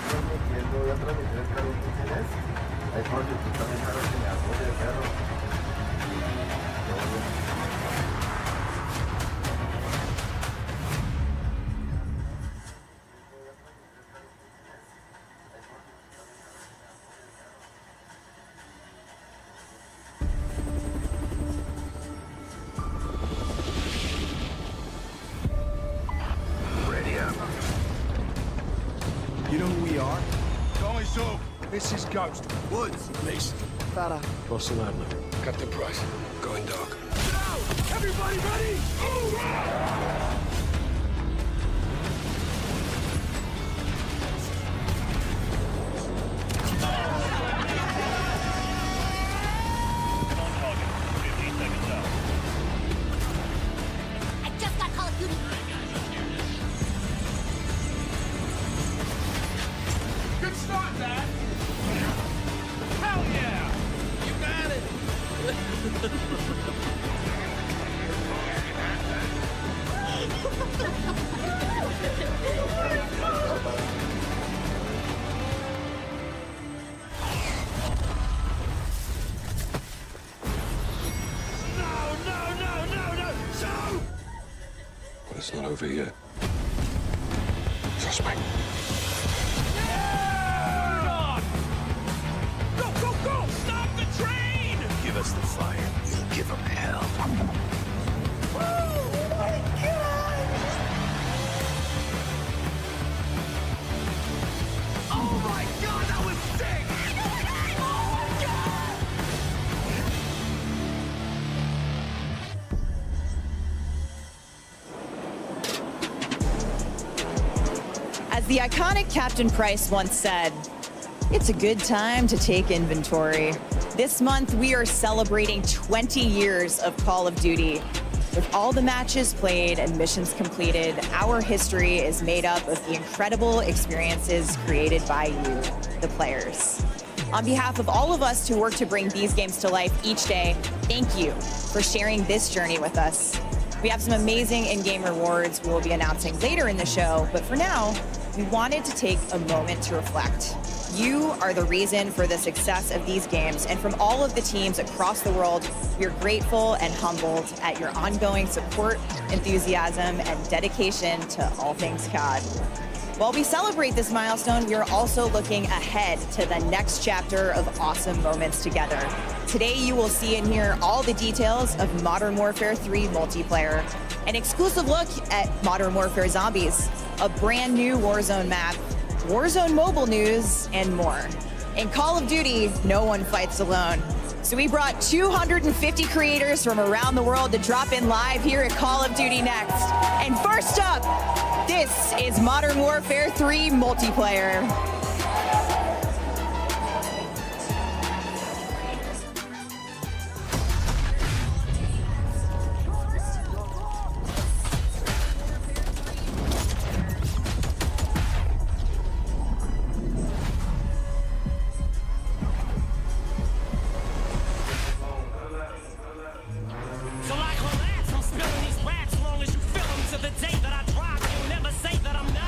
transmitiendo transmisiones transmisiones. Hay por si tú también estás reseñando de perro. Ready up. You know who we are? Calling so. This is Ghost. Woods. Mason. Farah. Russell Adler. Captain Price. Going dark. Everybody ready? I just got Call of Duty. Good start, Dad. Hell yeah! You got it. No! But it's not over yet. Trust me. Go, go, go! Stop the train! Give us the fire. We'll give them hell. Oh my god, that was sick! As the iconic Captain Price once said, it's a good time to take inventory. This month, we are celebrating 20 years of Call of Duty. With all the matches played and missions completed, our history is made up of the incredible experiences created by you, the players. On behalf of all of us who work to bring these games to life each day, thank you for sharing this journey with us. We have some amazing in-game rewards we will be announcing later in the show, but for now, we wanted to take a moment to reflect. You are the reason for the success of these games, and from all of the teams across the world, we're grateful and humbled at your ongoing support, enthusiasm, and dedication to all things COD. While we celebrate this milestone, we are also looking ahead to the next chapter of awesome moments together. Today, you will see and hear all the details of Modern Warfare 3 multiplayer, an exclusive look at Modern Warfare Zombies, a brand new Warzone map, Warzone mobile news, and more. In Call of Duty, no one fights alone. So we brought 250 creators from around the world to drop in live here at Call of Duty Next. And first up, this is Modern Warfare 3 multiplayer. So like relax, I'm spilling these raps as long as you feel them to the day that I drop. You'll never say that I'm not.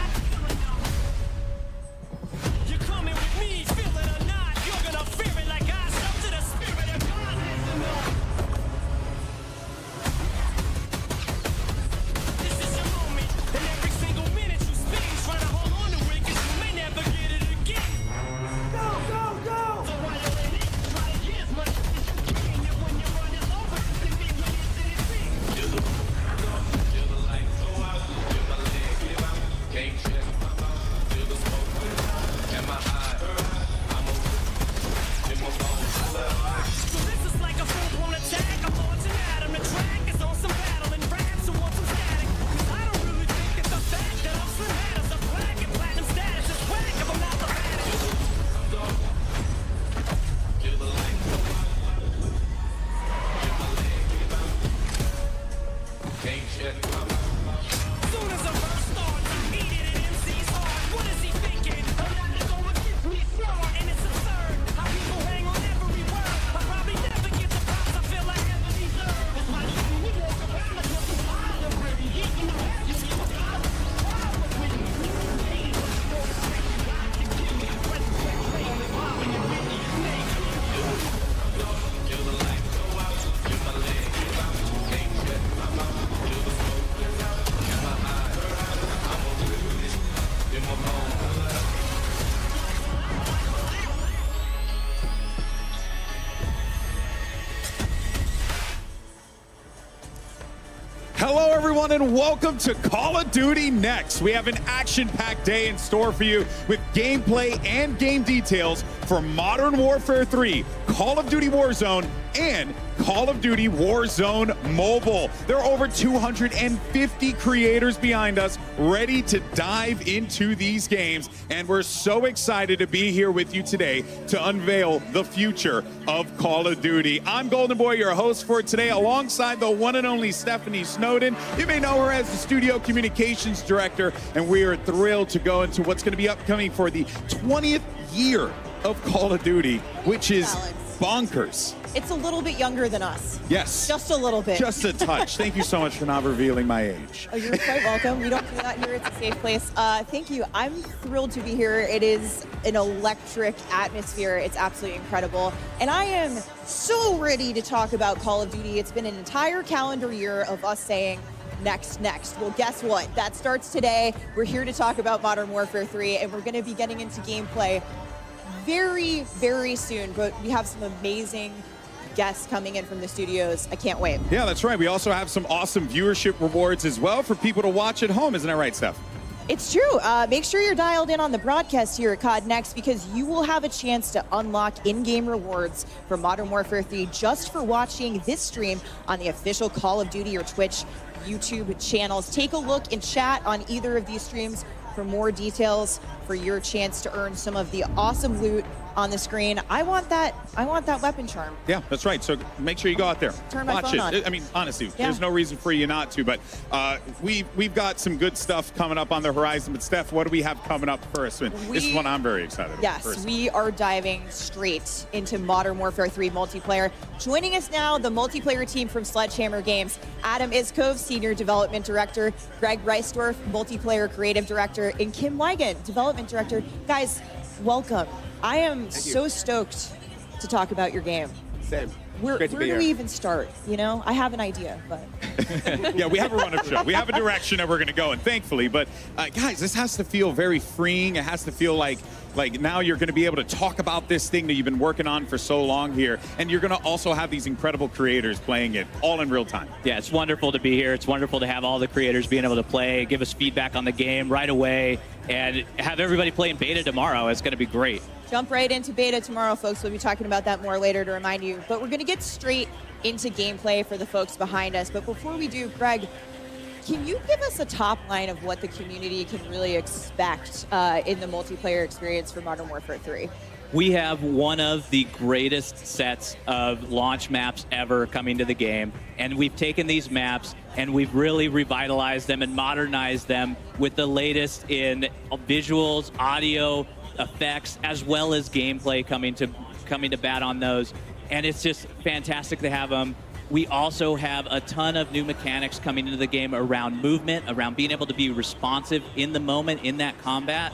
Hello, everyone, and welcome to Call of Duty Next. We have an action-packed day in store for you with gameplay and game details for Modern Warfare 3, Call of Duty Warzone, and Call of Duty Warzone Mobile. There are over 250 creators behind us ready to dive into these games, and we're so excited to be here with you today to unveil the future of Call of Duty. I'm Golden Boy, your host for today, alongside the one and only Stephanie Snowden. You may know her as the Studio Communications Director, and we are thrilled to go into what's going to be upcoming for the 20th year of Call of Duty, which is bonkers. It's a little bit younger than us. Yes. Just a little bit. Just a touch. Thank you so much for not revealing my age. Oh, you're quite welcome. We don't do that here. It's a safe place. Thank you. I'm thrilled to be here. It is an electric atmosphere. It's absolutely incredible. And I am so ready to talk about Call of Duty. It's been an entire calendar year of us saying, next. Well, guess what? That starts today. We're here to talk about Modern Warfare 3, and we're going to be getting into gameplay very, very soon. But we have some amazing guests coming in from the studios. I can't wait. Yeah, that's right. We also have some awesome viewership rewards as well for people to watch at home. Isn't that right, Steph? It's true. Make sure you're dialed in on the broadcast here at COD Next, because you will have a chance to unlock in-game rewards for Modern Warfare 3 just for watching this stream on the official Call of Duty or Twitch YouTube channels. Take a look and chat on either of these streams for more details for your chance to earn some of the awesome loot on the screen. I want that weapon charm. Yeah, that's right. So make sure you go out there. Turn my watch phone it. on. I mean, honestly, Yeah. there's no reason for you not to. But we've got some good stuff coming up on the horizon. But Steph, what do we have coming up first? This is one I'm very excited about. Yes, First. we are diving straight into Modern Warfare 3 multiplayer. Joining us now, the multiplayer team from Sledgehammer Games. Adam Iskov, Senior Development Director, Greg Reisdorf, Multiplayer Creative Director, and Kim Weigand, Development Director. Guys, welcome. I am so stoked to talk about your game. Same. Where Great to be do here. we even start? You know, I have an idea, but Yeah, we have a run-up show. We have a direction that we're going to go in, thankfully. But guys, this has to feel very freeing. It has to feel like now you're going to be able to talk about this thing that you've been working on for so long here. And you're going to also have these incredible creators playing it all in real time. Yeah, it's wonderful to be here. It's wonderful to have all the creators being able to play, give us feedback on the game right away, and have everybody play in beta tomorrow. It's going to be great. jump right into beta tomorrow, folks. We'll be talking about that more later to remind you. But we're going to get straight into gameplay for the folks behind us. But before we do, Greg, can you give us a top line of what the community can really expect in the multiplayer experience for Modern Warfare 3? We have one of the greatest sets of launch maps ever coming to the game, and we've taken these maps and we've really revitalized them and modernized them with the latest in visuals, audio, effects, as well as gameplay coming to bat on those. And it's just fantastic to have them. We also have a ton of new mechanics coming into the game around movement, around being able to be responsive in the moment in that combat.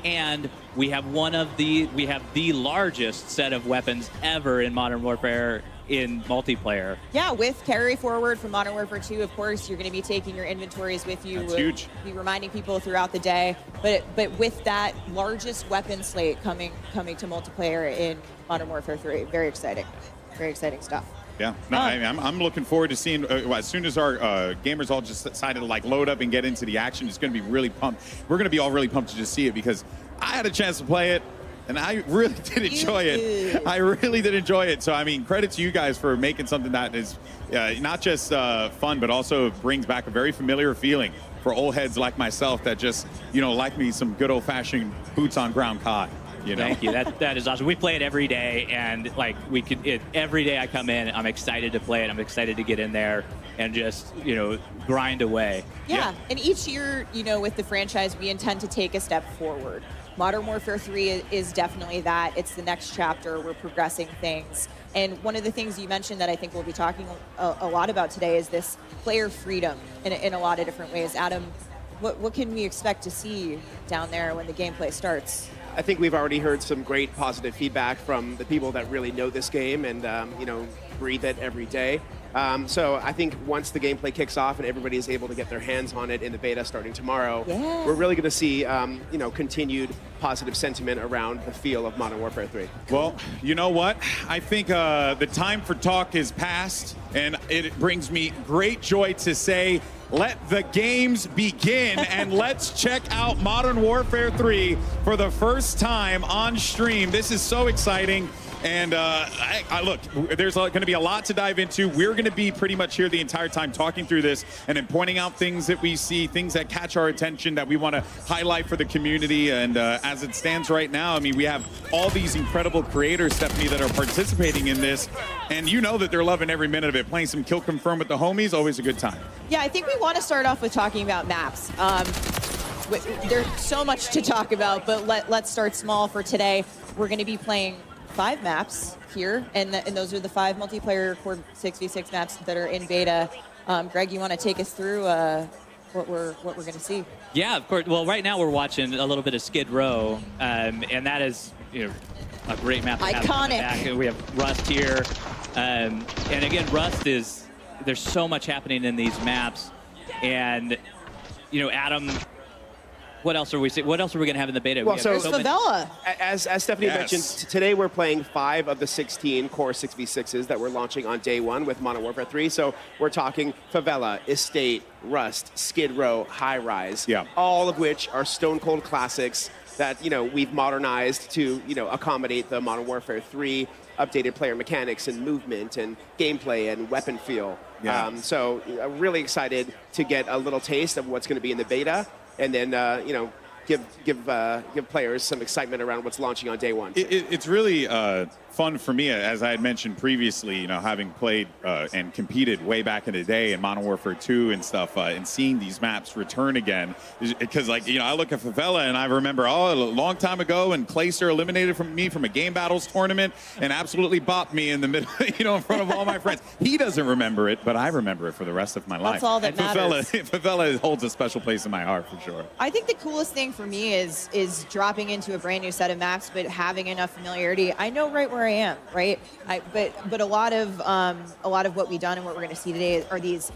And we have the largest set of weapons ever in Modern Warfare in multiplayer. Yeah, with carry forward from Modern Warfare 2, of course, you're going to be taking your inventories with you. That's huge. Be reminding people throughout the day. But with that largest weapon slate coming to multiplayer in Modern Warfare 3, very exciting. Very exciting stuff. Yeah, no, I'm looking forward to seeing as soon as our gamers all just decided to load up and get into the action. It's going to be really pumped. We're going to be all really pumped to just see it because I had a chance to play it and I really did enjoy it. I really did enjoy it. So I mean, credit to you guys for making something that is not just fun, but also brings back a very familiar feeling for old heads like myself that just like me some good old-fashioned boots on ground COD. Thank you. That is awesome. We play it every day, and every day I come in, I'm excited to play it. I'm excited to get in there and just grind away. Yeah, and each year, with the franchise, we intend to take a step forward. Modern Warfare 3 is definitely that. It's the next chapter. We're progressing things. And one of the things you mentioned that I think we'll be talking a lot about today is this player freedom in a lot of different ways. Adam, what can we expect to see down there when the gameplay starts? I think we've already heard some great positive feedback from the people that really know this game and breathe it every day. So I think once the gameplay kicks off and everybody is able to get their hands on it in the beta starting tomorrow, we're really going to see continued positive sentiment around the feel of Modern Warfare 3. Well, you know what? I think the time for talk is past, and it brings me great joy to say let the games begin, and let's check out Modern Warfare 3 for the first time on stream. This is so exciting. And look, there's going to be a lot to dive into. We're going to be pretty much here the entire time talking through this and then pointing out things that we see, things that catch our attention that we want to highlight for the community. And as it stands right now, I mean, we have all these incredible creators, Stephanie, that are participating in this. And you know that they're loving every minute of it. Playing some Kill Confirm with the homies, always a good time. Yeah, I think we want to start off with talking about maps. There's so much to talk about, but let's start small for today. We're going to be playing 5 maps here, and those are the 5 multiplayer Core 6v6 maps that are in beta. Greg, you want to take us through what we're going to see? Yeah, of course. Well, right now we're watching a little bit of Skid Row, and that is a great map. Iconic. We have Rust here, and again, Rust is, there's so much happening in these maps, and Adam, what else are we going to have in the beta? Well, so Favela. As Stephanie mentioned, today we're playing 5 of the 16 Core 6v6s that we're launching on day 1 with Modern Warfare 3. So we're talking Favela, Estate, Rust, Skid Row, High Rise, all of which are stone cold classics that we've modernized to accommodate the Modern Warfare 3 updated player mechanics and movement and gameplay and weapon feel. So really excited to get a little taste of what's going to be in the beta. And then, give players some excitement around what's launching on day 1. It's really fun for me, as I had mentioned previously, having played and competed way back in the day in Modern Warfare 2 and stuff, and seeing these maps return again. Because, I look at Favela and I remember, a long time ago, and Clayster eliminated me from a Game Battles tournament and absolutely bopped me in the middle, in front of all my friends. He doesn't remember it, but I remember it for the rest of my life. That's all that matters. Favela holds a special place in my heart for sure. I think the coolest thing for me is dropping into a brand new set of maps, but having enough familiarity. I know right where I am, right? But a lot of what we've done and what we're going to see today are these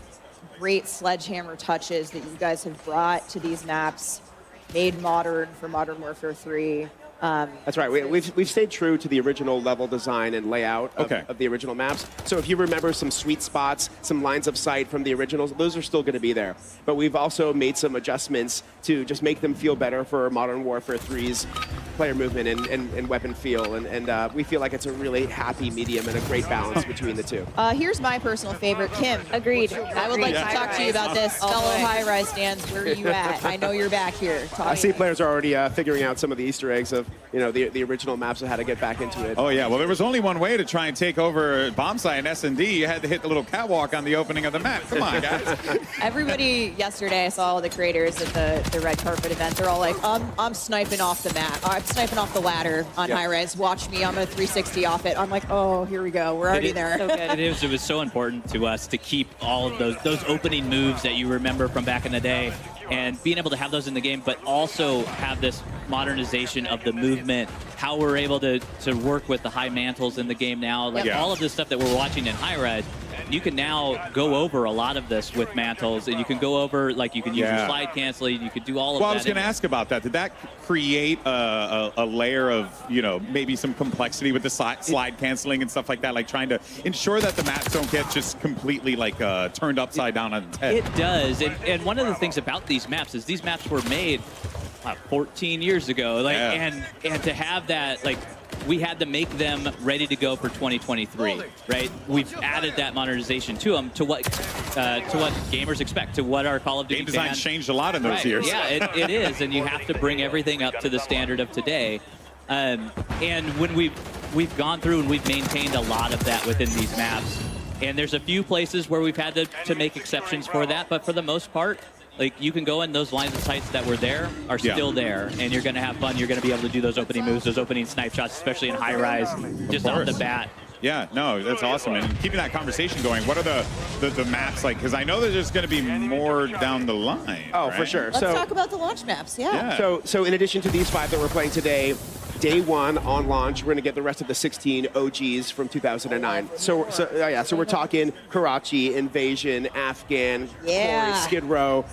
great sledgehammer touches that you guys have brought to these maps, made modern for Modern Warfare 3. That's right. We've stayed true to the original level design and layout of the original maps. So if you remember some sweet spots, some lines of sight from the originals, those are still going to be there. But we've also made some adjustments to just make them feel better for Modern Warfare 3's player movement and weapon feel. And we feel like it's a really happy medium and a great balance between the two. Here's my personal favorite, Kim. Agreed. I would like to talk to you about this. Fellow high-rise stands, where are you at? I know you're back here. I see players are already figuring out some of the Easter eggs of the original maps and how to get back into it. Oh yeah, well there was only one way to try and take over Bombsite and S&D. You had to hit the little catwalk on the opening of the map. Come on, guys. Everybody yesterday, I saw all the creators at the red carpet event. They're all like, I'm sniping off the map. I'm sniping off the ladder on high res. Watch me. I'm gonna 360 off it. I'm like, oh, here we go. We're already there. So good. It was so important to us to keep all of those opening moves that you remember from back in the day, and being able to have those in the game, but also have this modernization of the movement, how we're able to work with the high mantles in the game now, all of this stuff that we're watching in high res. You can now go over a lot of this with mantles, and you can go over, you can use your slide canceling, you could do all of that. Well, I was going to ask about that. Did that create a layer of, maybe some complexity with the slide canceling and stuff like that, like trying to ensure that the maps don't get just completely turned upside down on its head? It does, and one of the things about these maps is these maps were made 14 years ago, and to have that, we had to make them ready to go for 2023, right? We've added that modernization to them, to what gamers expect, to what our Call of Duty game design changed a lot in those years. Yeah, it is, and you have to bring everything up to the standard of today. And when we've gone through and we've maintained a lot of that within these maps, and there's a few places where we've had to make exceptions for that, but for the most part, you can go in, those lines of sights that were there are still there, and you're going to have fun. You're going to be able to do those opening moves, those opening snipe shots, especially in high rise, just off the bat. Yeah, no, that's awesome. And keeping that conversation going, what are the maps like? Because I know that there's going to be more down the line. Oh, right? for sure. Let's talk about the launch maps, So in addition to these 5 that we're playing today, day one on launch, we're going to get the rest of the 16 OGs from 2009. So we're talking Karachi, Invasion, Afghan, Yeah. Quarry, Skid Row,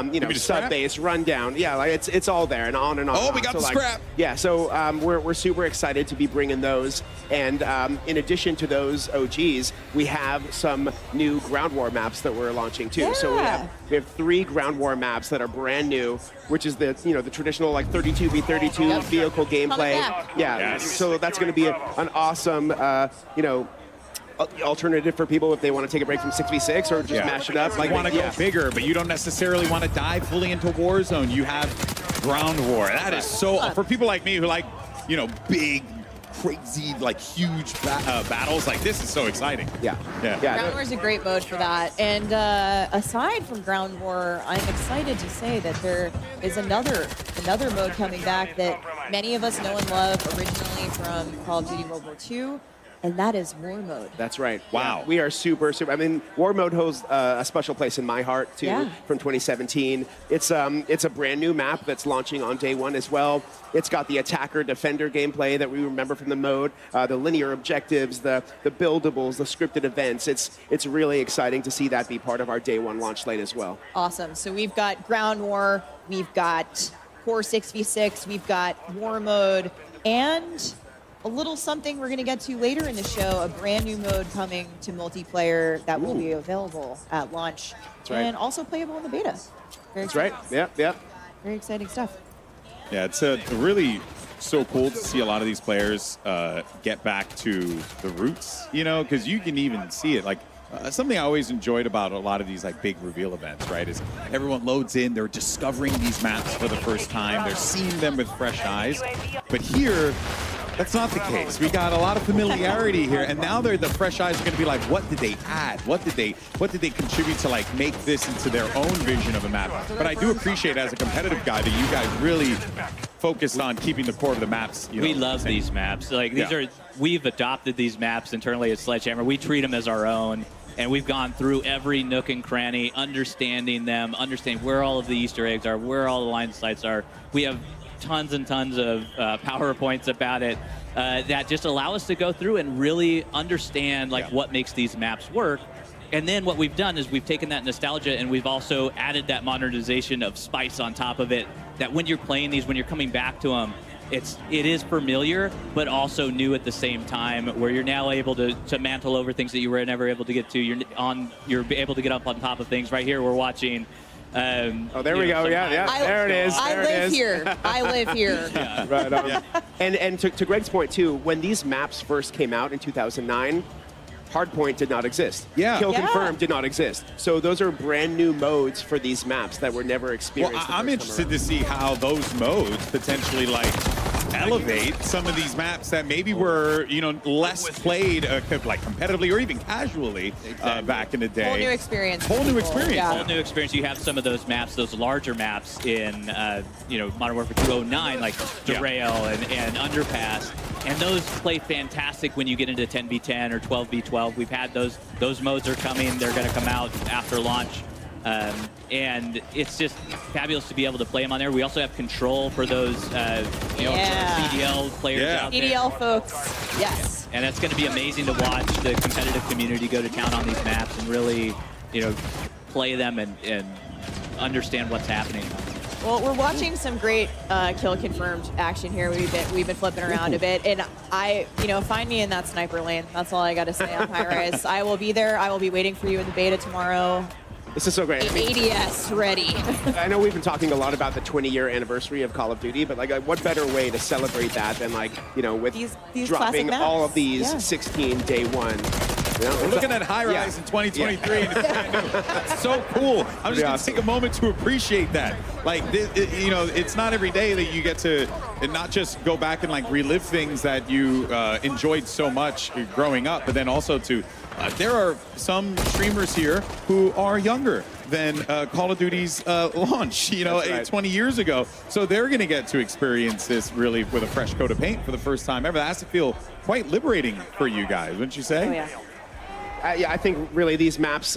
me the scrap? Sub-Base, Rundown. Yeah, like it's all there and on and on. Oh, and we on. got So, the like, scrap. Yeah, so we're super excited to be bringing those. And in addition to those OGs, we have some new Ground War maps that we're launching too. So we have 3 Ground War maps that are brand new, which is the the traditional like 32v32 vehicle gameplay. back. Yeah, Yes. so that's going to be an awesome alternative for people if they want to take a break from 6v6 or just mash it up. Like, want to yeah. go bigger, but you don't necessarily want to dive fully into Warzone. You have Ground War. That is so, for people like me who like, big, crazy, like huge battles, like this is so exciting. Yeah. Ground War is a great mode for that. And aside from Ground War, I'm excited to say that there is another mode coming back that many of us know and love originally from Call of Duty World War II, and that is War Mode. That's right. Wow. Yeah, we are super. I mean, War Mode holds a special place in my heart too. Yeah. From 2017, it's a brand new map that's launching on day one as well. It's got the attacker defender gameplay that we remember from the mode, the linear objectives, the buildables, the scripted events. It's really exciting to see that be part of our day one launch slate as well. Awesome. So we've got Ground War, we've got Core 6v6, we've got War Mode, and a little something we're going to get to later in the show, a brand new mode coming to multiplayer that will be available at launch. right. And also playable in the beta. Very That's right. exciting. Yeah. Very exciting stuff. Yeah, it's really so cool to see a lot of these players get back to the roots, because you can even see it. Like, something I always enjoyed about a lot of these like big reveal events, right, is everyone loads in, they're discovering these maps for the first time, they're seeing them with fresh eyes. But here, that's not the case. We got a lot of familiarity here, and now the fresh eyes are going to be like, what did they add? What did they contribute to like make this into their own vision of a map? But I do appreciate as a competitive guy that you guys really focused on keeping the core of the maps. We love these maps. Like we've adopted these maps internally at Sledgehammer. We treat them as our own. And we've gone through every nook and cranny, understanding them, understanding where all of the Easter eggs are, where all the line sites are. We have tons and tons of PowerPoints about it that just allow us to go through and really understand what makes these maps work. And then what we've done is we've taken that nostalgia and we've also added that modernization of spice on top of it, that when you're playing these, when you're coming back to them, it is familiar, but also new at the same time, where you're now able to mantle over things that you were never able to get to. You're able to get up on top of things. Right here, we're watching. There we go. Yeah. There it is. I live here. I live here. Right on. And to Greg's point too, when these maps first came out in 2009, Hardpoint did not exist. Kill Confirm did not exist. So those are brand new modes for these maps that were never experienced. Well, I'm interested to see how those modes potentially elevate some of these maps that maybe were less played like competitively or even casually back in the day. Whole new experience. Whole new experience. Yeah. Whole new experience. You have some of those maps, those larger maps in Modern Warfare 209, like Derail and Underpass. And those play fantastic when you get into 10v10 or 12v12. We've had those modes are coming. They're going to come out after launch. And it's just fabulous to be able to play them on there. We also have Control for those CDL players out there. CDL folks, yes. And that's going to be amazing to watch the competitive community go to town on these maps and really, play them and understand what's happening. Well, we're watching some great kill confirmed action here. We've been flipping around a bit, and find me in that sniper lane. That's all I got to say on High Rise. I will be there. I will be waiting for you in the beta tomorrow. This is so great. ADS ready. I know we've been talking a lot about the 20-year anniversary of Call of Duty, but what better way to celebrate that than with these dropping all of these 16 day one. We're looking at High Rise in 2023, and it's so cool. I'm just going to take a moment to appreciate that. It's not every day that you get to not just go back and relive things that you enjoyed so much growing up, but then also to there are some streamers here who are younger than Call of Duty's launch, 20 years ago. So they're going to get to experience this really with a fresh coat of paint for the first time ever. That has to feel quite liberating for you guys, wouldn't you say? Oh, yeah. Yeah, I think really these maps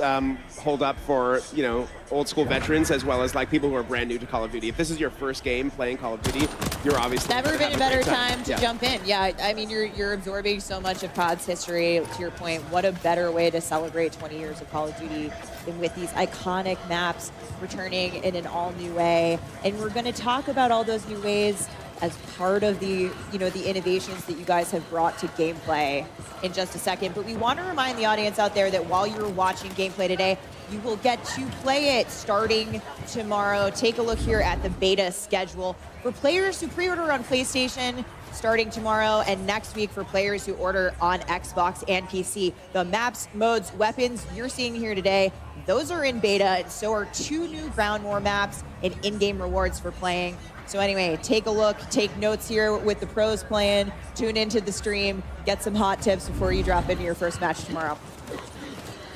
hold up for, you know, old school veterans as well as like people who are brand new to Call of Duty. If this is your first game playing Call of Duty, you're obviously Never been a better time to Yeah. jump in. Yeah, I mean, you're absorbing so much of COD's history. To your point, what a better way to celebrate 20 years of Call of Duty than with these iconic maps returning in an all-new way. And we're going to talk about all those new ways as part of the, you know, the innovations that you guys have brought to gameplay in just a second. But we want to remind the audience out there that while you're watching gameplay today, you will get to play it starting tomorrow. Take a look here at the beta schedule. For players who pre-order on PlayStation, starting tomorrow, and next week for players who order on Xbox and PC. The maps, modes, weapons you're seeing here today, those are in beta, and so are 2 new ground war maps and in-game rewards for playing. So anyway, take a look, take notes here with the pros playing, tune into the stream, get some hot tips before you drop into your first match tomorrow.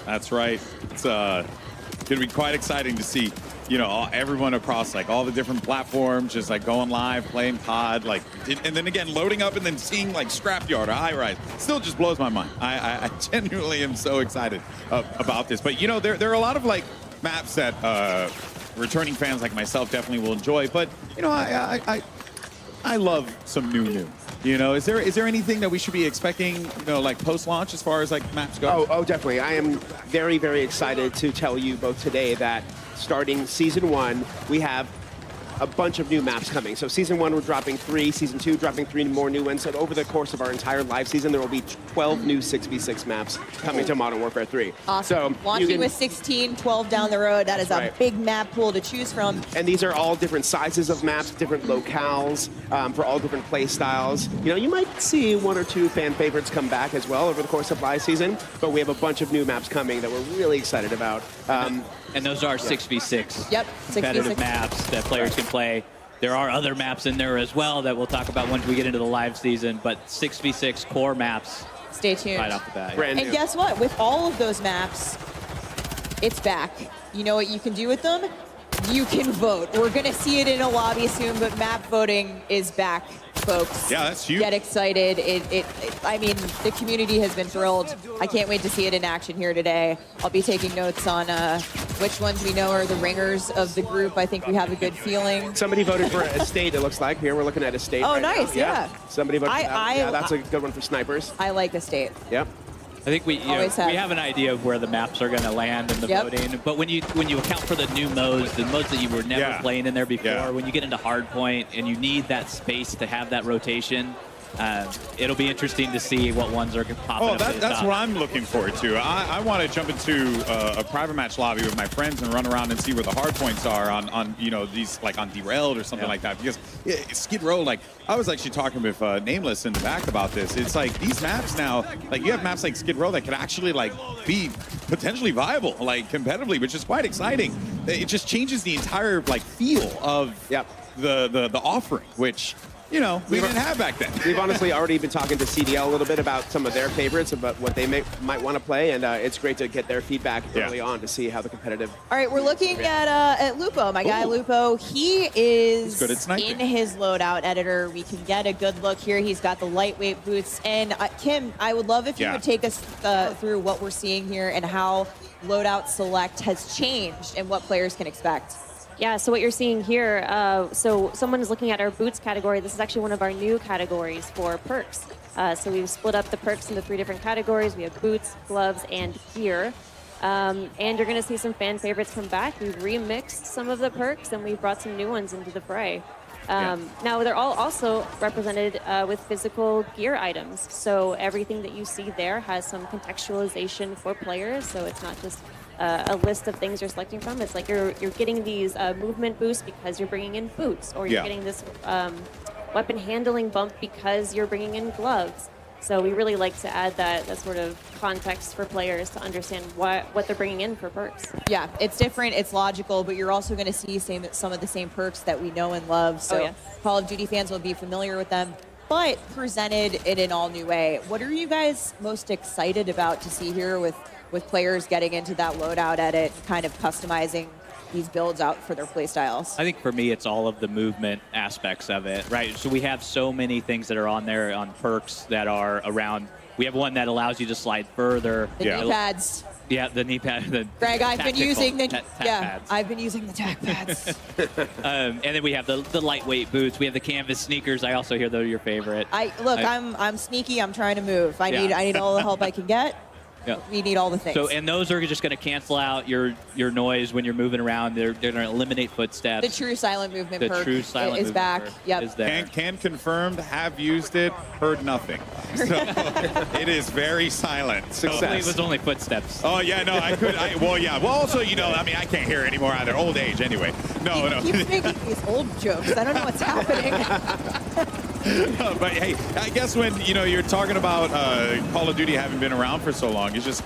That's right. It's going to be quite exciting to see, you know, everyone across like all the different platforms just like going live, playing COD, like, and then again loading up and then seeing like Scrapyard or High Rise. Still just blows my mind. I genuinely am so excited about this. But you know, there are a lot of like maps that returning fans like myself definitely will enjoy. But you know, I love some new. You know, is there anything that we should be expecting, you know, like post-launch as far as like maps go? Oh, definitely. I am very, very excited to tell you both today that starting Season 1, we have a bunch of new maps coming. So Season 1, we're dropping 3. Season 2, dropping 3 more new ones. So over the course of our entire live season, there will be 12 new 6v6 maps coming to Modern Warfare 3. Awesome. So Launching with 16, 12 down the road. That is a big map pool to choose from. And these are all different sizes of maps, different locales, for all different play styles. You know, you might see 1 or 2 fan favorites come back as well over the course of live season, but we have a bunch of new maps coming that we're really excited about. And those are 6v6 Yep, competitive 6v6 maps that players can play. There are other maps in there as well that we'll talk about once we get into the live season, but 6v6 core maps. Stay tuned. Right off the bat. Brand And new. guess what? With all of those maps, it's back. You know what you can do with them? You can vote. We're going to see it in a lobby soon, but map voting is back, folks. Yeah, that's huge. Get excited. I mean, the community has been thrilled. I can't wait to see it in action here today. I'll be taking notes on which ones we know are the ringers of the group. I think we have a good feeling. Somebody voted for Estate, it looks like. Here, we're looking at Estate. Oh, right now. nice, yeah. Somebody voted for that one. I- Yeah, that's a good one for snipers. I like Estate. Yep. I think we Always have. we have an idea of where the maps are going to land in the Yep. voting. But when you account for the new modes, the modes that you were never Yeah. playing in there before, Yeah. when you get into Hardpoint and you need that space to have that rotation, it'll be interesting to see what ones are popping Oh, up. at the that's top. what I'm looking forward to. I want to jump into a private match lobby with my friends and run around and see where the hard points are on you know, these like on Derailed or something like that. Because Skid Row, like I was actually talking with Nameless in the back about this. It's like these maps now, like you have maps like Skid Row that could actually like be potentially viable, like competitively, which is quite exciting. It just changes the entire like feel of the offering, which, you know, we didn't have back then. We've honestly already been talking to CDL a little bit about some of their favorites, about what they might want to play, and it's great to get their feedback early on to see how the competitive. All right, we're looking at Lupo, my guy Lupo. He is good at sniping. in his loadout editor. We can get a good look here. He's got the lightweight boots. And Kim, I would love if you would take us through what we're seeing here and how loadout select has changed and what players can expect. Yeah, so what you're seeing here, so someone is looking at our boots category. This is actually one of our new categories for perks. So we've split up the perks into 3 different categories. We have boots, gloves, and gear. And you're going to see some fan favorites come back. We've remixed some of the perks, and we've brought some new ones into the fray. Now, they're all also represented with physical gear items. So everything that you see there has some contextualization for players. So it's not just a list of things you're selecting from. It's like you're getting these movement boosts because you're bringing in boots, or you're getting this weapon handling bump because you're bringing in gloves. So we really like to add that sort of context for players to understand what they're bringing in for perks. Yeah, it's different, it's logical, but you're also going to see some of the same perks that we know and love. So Call of Duty fans will be familiar with them, but presented in an all-new way. What are you guys most excited about to see here with players getting into that loadout edit, kind of customizing these builds out for their playstyles? I think for me, it's all of the movement aspects of it, right? So we have so many things that are on there on perks that are around. We have one that allows you to slide further. The knee pads. Yeah, the knee pad. The Greg, I've been using the pads. I've been using the tack pads. And then we have the lightweight boots. We have the canvas sneakers. I also hear those are your favorite. I'm sneaky. I'm trying to move. I need all the help I can get. Yeah. We need all the things. So, and those are just going to cancel out your noise when you're moving around. They're going to eliminate footsteps. The true silent movement The perk true silent is movement back. perk Yep. is there. Can confirmed, have used it, heard nothing. So it is very silent. Hopefully it was only footsteps. Oh, yeah, no, I could. Well, yeah. Well, also, you know, I mean, I can't hear anymore either. Old age, anyway. No. He keeps making these old jokes. I don't know what's happening. But hey, I guess when you're talking about Call of Duty having been around for so long, it's just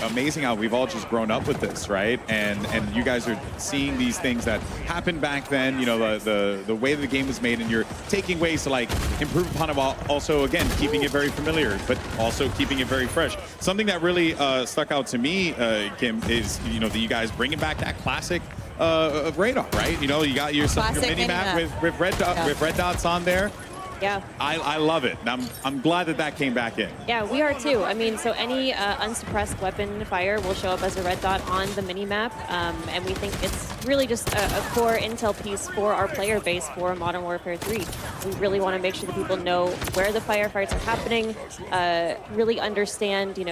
amazing how we've all just grown up with this, right? And you guys are seeing these things that happened back then. You know, the way the game was made, and you're taking ways to like improve upon it while also again keeping it very familiar, but also keeping it very fresh. Something that really stuck out to me, Kim, is that you guys bringing back that classic radar, right? You know, you got your mini map with red dots on there. Yeah. I love it. I'm glad that came back in. Yeah, we are too. I mean, so any unsuppressed weapon fire will show up as a red dot on the mini-map, and we think it's really just a core intel piece for our player base for Modern Warfare 3. We really want to make sure that people know where the firefights are happening, really understand, and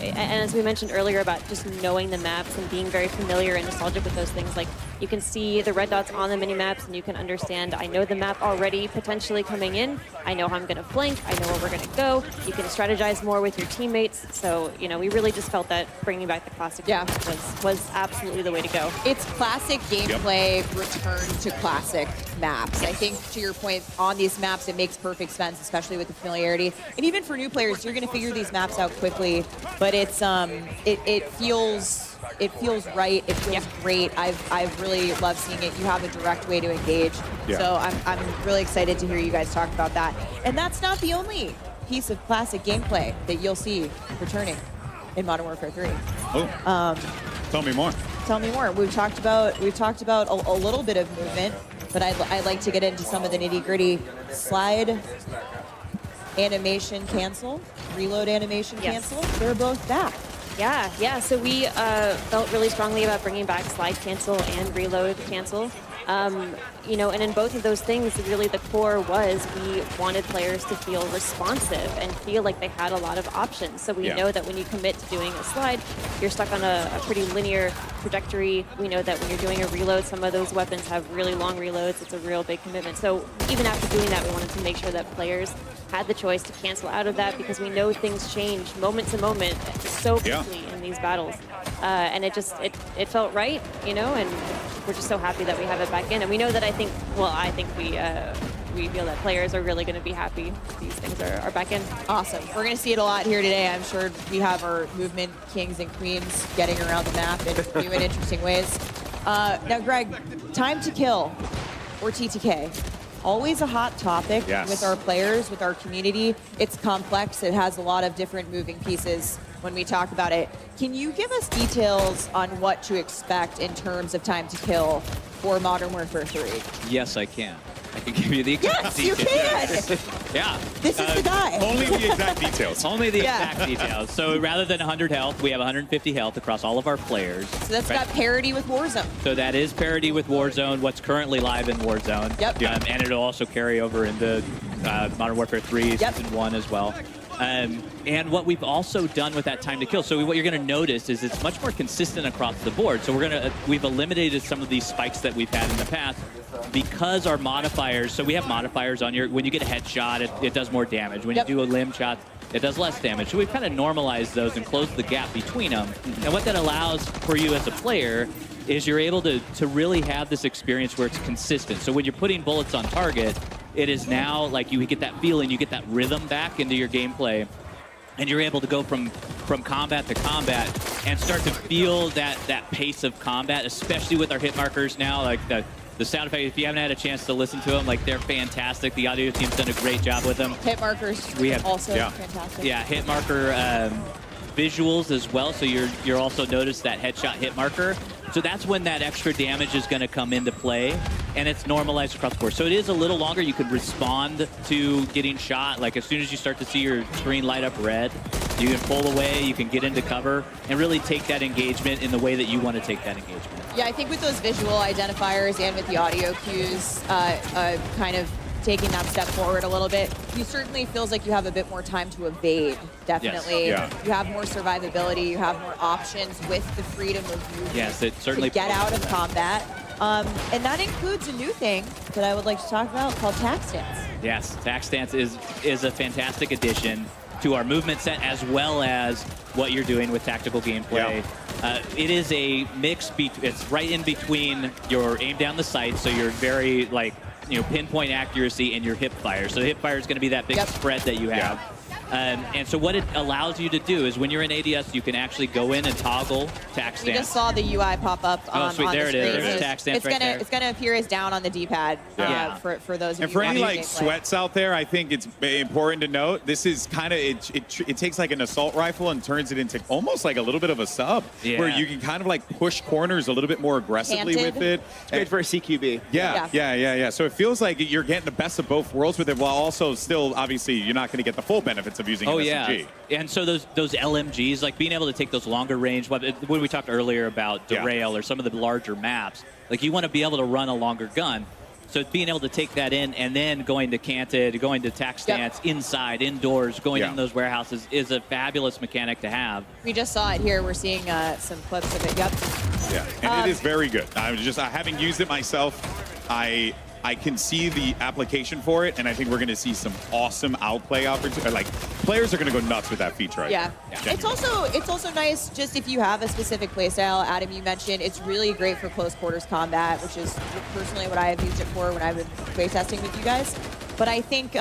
as we mentioned earlier about just knowing the maps and being very familiar and nostalgic with those things, like you can see the red dots on the mini-maps and you can understand, I know the map already potentially coming in. I know how I'm going to flank. I know where we're going to go. You can strategize more with your teammates. So, we really just felt that bringing back the classic was absolutely the way to go. It's classic gameplay return to classic maps. I think, to your point, on these maps, it makes perfect sense, especially with the familiarity. And even for new players, you're going to figure these maps out quickly. But it's it feels right. It feels great. I've really loved seeing it. You have a direct way to engage. Yeah. So I'm really excited to hear you guys talk about that. And that's not the only piece of classic gameplay that you'll see returning in Modern Warfare 3. Oh. Tell me more. Tell me more. We've talked about a little bit of movement, but I'd like to get into some of the nitty-gritty. Slide animation cancel, reload animation cancel. They're both back. Yeah. So we felt really strongly about bringing back slide cancel and reload cancel. And in both of those things, really the core was we wanted players to feel responsive and feel like they had a lot of options. So we know that when you commit to doing a slide, you're stuck on a pretty linear trajectory. We know that when you're doing a reload, some of those weapons have really long reloads. It's a real big commitment. So even after doing that, we wanted to make sure that players had the choice to cancel out of that, because we know things change moment to moment so quickly in these battles. And it felt right, and we're just so happy that we have it back in. And we know that I think we feel that players are really going to be happy these things are back in. Awesome. We're going to see it a lot here today. I'm sure we have our movement kings and queens getting around the map in new and interesting ways. Now, Greg, time to kill, or TTK. Always a hot topic with our players, with our community. It's complex. It has a lot of different moving pieces when we talk about it. Can you give us details on what to expect in terms of time to kill for Modern Warfare 3? Yes, I can. I can give you the exact details. Yes, you can! Yeah. This is the guy. Only the exact details. Only the exact details. So rather than 100 health, we have 150 health across all of our players. So that's got parity with Warzone. So that is parity with Warzone, what's currently live in Warzone. Yep. And it'll also carry over into Modern Warfare 3 Season 1 as well. And what we've also done with that time to kill, so what you're going to notice is it's much more consistent across the board. So we've eliminated some of these spikes that we've had in the past because our modifiers, so we have modifiers on when you get a headshot, it does more damage. When you do a limb shot, it does less damage. So we've kind of normalized those and closed the gap between them. And what that allows for you as a player is you're able to really have this experience where it's consistent. So when you're putting bullets on target, it is now like you get that feeling, you get that rhythm back into your gameplay, and you're able to go from combat to combat and start to feel that pace of combat, especially with our hit markers now. Like the sound effect, if you haven't had a chance to listen to them, like they're fantastic. The audio team's done a great job with them. Hit markers we have also fantastic. Yeah, hit marker visuals as well, so you're also notice that headshot hit marker. So that's when that extra damage is going to come into play, and it's normalized across the board. So it is a little longer. You can respond to getting shot. Like as soon as you start to see your screen light up red, you can pull away, you can get into cover, and really take that engagement in the way that you want to take that engagement. Yeah, I think with those visual identifiers and with the audio cues, kind of taking that step forward a little bit, you certainly feels like you have a bit more time to evade, definitely. Yes. Yeah. You have more survivability, you have more options with the freedom of movement Yes, it certainly to get out of combat. And that includes a new thing that I would like to talk about called tax stance. Yes, tax stance is a fantastic addition to our movement set, as well as what you're doing with tactical gameplay. It is a mix, it's right in between your aim down the sight, so you're very pinpoint accuracy, and your hip fire. So the hip fire is going to be that big spread that you have. And so what it allows you to do is when you're in ADS, you can actually go in and toggle tax stance. We just saw the UI pop up on sweet. on There the it screen. is. There's tax stance right there. It's gonna appear as down on the D-pad for those of And you for any watching like gameplay. sweats out there, I think it's important to note this is kind of it takes like an assault rifle and turns it into almost like a little bit of a sub, where you can kind of like push corners a little bit more aggressively Canted. with it. It's great for a CQB. Yeah. So it feels like you're getting the best of both worlds with it, while also still obviously you're not going to get the full benefits of using an SMG. And so those LMGs, like being able to take those longer range, when we talked earlier about Derail or some of the larger maps, like you want to be able to run a longer gun. So being able to take that in and then going to canted, going to tax stance, inside, indoors, going in those warehouses is a fabulous mechanic to have. We just saw it here. We're seeing some clips of it. Yep. Yeah, and it is very good. I'm just having used it myself. I can see the application for it, and I think we're going to see some awesome outplay opportunities. Like players are going to go nuts with that feature. It's also nice just if you have a specific playstyle. Adam, you mentioned it's really great for close quarters combat, which is personally what I have used it for when I've been playtesting with you guys. But I think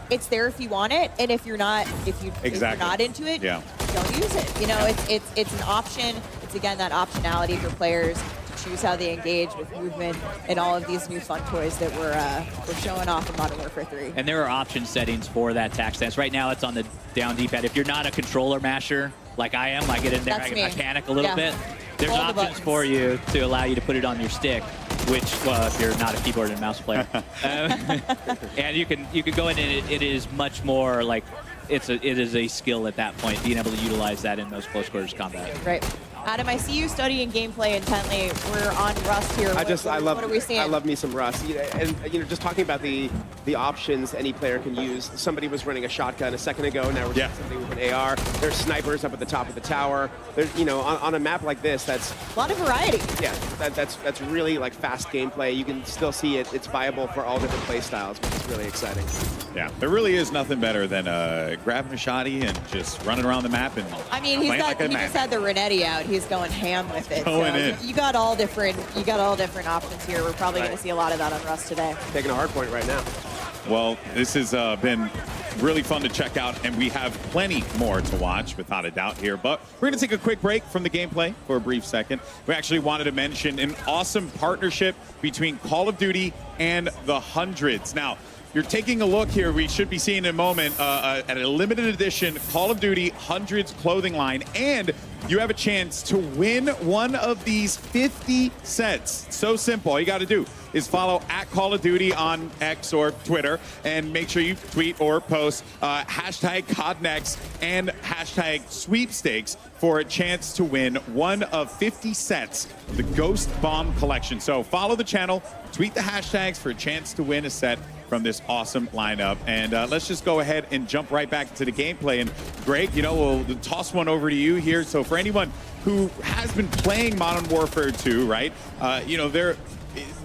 it's there if you want it, and if you're not into it, don't use it. You know, it's an option. It's again that optionality for players to choose how they engage with movement and all of these new fun toys that we're showing off in Modern Warfare 3. And there are option settings for that tax stance. Right now, it's on the down D-pad. If you're not a controller masher like I am, I get in there, I panic a little bit. There's options for you to allow you to put it on your stick, which, well, if you're not a keyboard and mouse player, and you can go in and it is much more like it is a skill at that point, being able to utilize that in those close quarters combat. Right. Adam, I see you studying gameplay intently. We're on Rust here. What are we seeing? I love me some Rust. And just talking about the options any player can use. Somebody was running a shotgun a second ago. Now we're seeing somebody with an AR. There's snipers up at the top of the tower. There's on a map like this, that's a lot of variety. Yeah, that's really like fast gameplay. You can still see it's viable for all different play styles, which is really exciting. Yeah, there really is nothing better than grabbing a shotty and just running around the map and I mean, he just had the Renetti out. He's going ham with it. Going in. You got all different options here. We're probably going to see a lot of that on Rust today. Taking a hard point right now. Well, this has been really fun to check out, and we have plenty more to watch, without a doubt here. But we're going to take a quick break from the gameplay for a brief second. We actually wanted to mention an awesome partnership between Call of Duty and the Hundreds. Now, you're taking a look here. We should be seeing in a moment at a limited edition Call of Duty Hundreds clothing line, and you have a chance to win one of these 50 sets. So simple. All you got to do is follow at Call of Duty on X or Twitter, and make sure you tweet or post hashtag CODNEXT and hashtag sweepstakes for a chance to win one of 50 sets of the Ghost Bomb collection. So follow the channel, tweet the hashtags for a chance to win a set from this awesome lineup. And let's just go ahead and jump right back into the gameplay. And Greg, we'll toss one over to you here. So for anyone who has been playing Modern Warfare 2, right,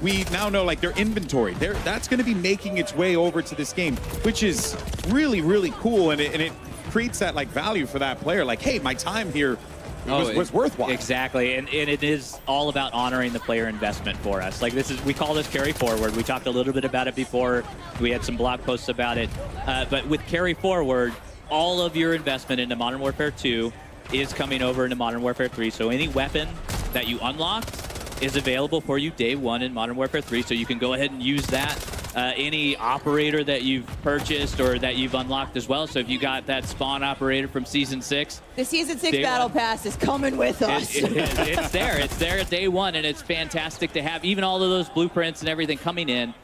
we now know like their inventory, that's going to be making its way over to this game, which is really, really cool. And it creates that like value for that player. Like, hey, my time here was worthwhile. Exactly, and it is all about honoring the player investment for us. Like we call this carry forward. We talked a little bit about it before. We had some blog posts about it. But with carry forward, all of your investment into Modern Warfare 2 is coming over into Modern Warfare 3. So any weapon that you unlocked is available for you day one in Modern Warfare 3. So you can go ahead and use that any operator that you've purchased or that you've unlocked as well. So if you got that spawn operator from Season 6, The Season 6 Day Battle one. Pass is coming with us. it's there. It's there at day one, and it's fantastic to have. Even all of those blueprints and everything coming in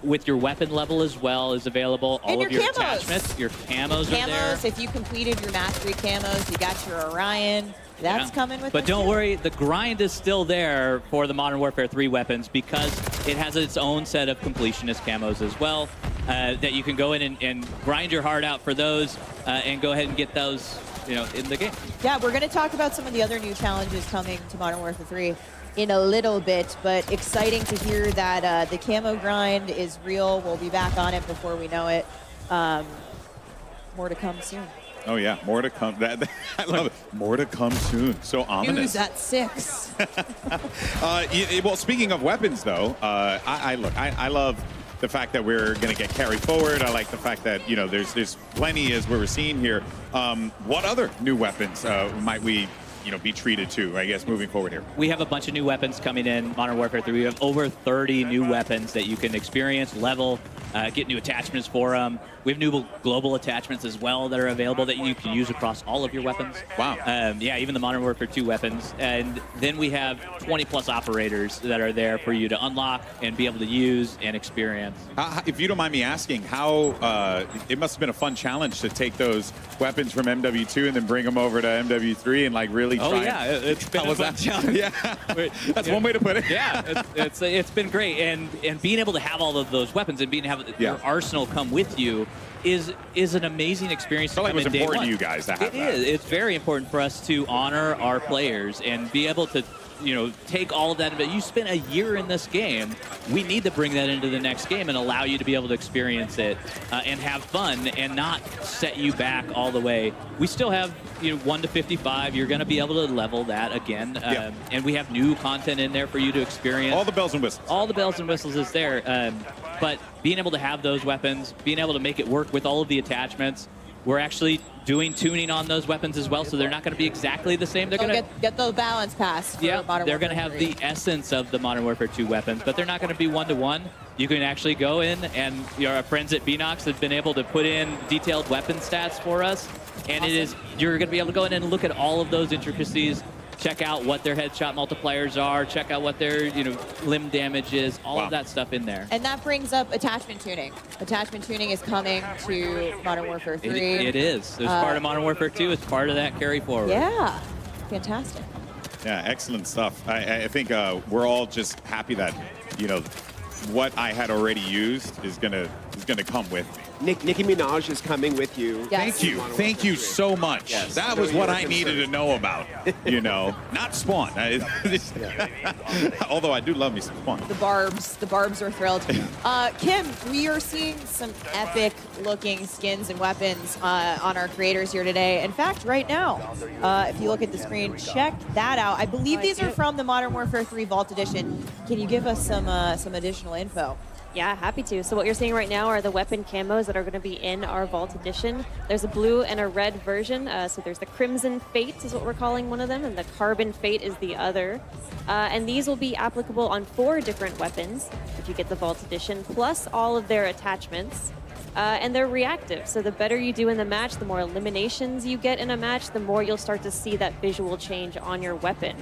with your weapon level as well is available. All And of your your camos. attachments, your camos are there. Camos, if you completed your Mastery camos, you got your Orion. That's Yeah. coming with But us don't too. worry, the grind is still there for the Modern Warfare 3 weapons because it has its own set of completionist camos as well that you can go in and grind your heart out for those and go ahead and get those, in the game. Yeah, we're going to talk about some of the other new challenges coming to Modern Warfare 3 in a little bit, but exciting to hear that the camo grind is real. We'll be back on it before we know it. More to come soon. Oh yeah, more to come. I love it. More to come soon. So ominous. News at 6. Well, speaking of weapons, though, I love the fact that we're going to get carried forward. I like the fact that there's plenty as we were seeing here. What other new weapons might we be treated to? I guess moving forward here. We have a bunch of new weapons coming in Modern Warfare 3. We have over 30 new weapons that you can experience, level, get new attachments for them. We have new global attachments as well that are available that you can use across all of your weapons. Wow. Yeah, even the Modern Warfare 2 weapons. And then we have 20-plus operators that are there for you to unlock and be able to use and experience. If you don't mind me asking, how it must have been a fun challenge to take those weapons from MW2 and then bring them over to MW3 and really try. Oh, yeah, it's been How a was fun that? challenge. Yeah, that's one way to put it. Yeah, it's been great, and being able to have all of those weapons and being able to have your arsenal come with you is an amazing experience. I feel like it was important to you guys to have It is. It's very important for us to honor our players and be able to take all of that. But you spent a year in this game. We need to bring that into the next game and allow you to be able to experience it and have fun and not set you back all the way. We still have 1 to 55. You're going to be able to level that again. And we have new content in there for you to experience. All the bells and whistles. All the bells and whistles is there. But being able to have those weapons, being able to make it work with all of the attachments, we're actually doing tuning on those weapons as well, so they're not going to be exactly the same. They're going to get the balance pass for Modern they're going to Warfare have 3. the essence of the Modern Warfare 2 weapons, but they're not going to be one-to-one. You can actually go in, and our friends at Beanox have been able to put in detailed weapon stats for us, and you're going to be able to go in and look at all of those intricacies, check out what their headshot multipliers are, check out what their limb damage is, all of that stuff in there. And that brings up attachment tuning. Attachment tuning is coming to Modern Warfare 3. It is. There's part of Modern Warfare 2. It's part of that carry forward. Yeah, fantastic. Yeah, excellent stuff. I think we're all just happy that what I had already used is gonna come with me. Nicki Minaj is coming with you. Yes. Thank you so much. Yes. That No, was you're what I concerned. needed to know about. Not Spawn. Although I do love me some Spawn. The Barbs are thrilled. Kim, we are seeing some epic-looking skins and weapons on our creators here today. In fact, right now, if you look at the screen, check that out. I believe these are from the Modern Warfare 3 Vault Edition. Can you give us some additional info? Yeah, happy to. So what you're seeing right now are the weapon camos that are going to be in our Vault Edition. There's a blue and a red version. So there's the Crimson Fate is what we're calling one of them, and the Carbon Fate is the other. And these will be applicable on 4 different weapons if you get the Vault Edition, plus all of their attachments. And they're reactive, so the better you do in the match, the more eliminations you get in a match, the more you'll start to see that visual change on your weapon.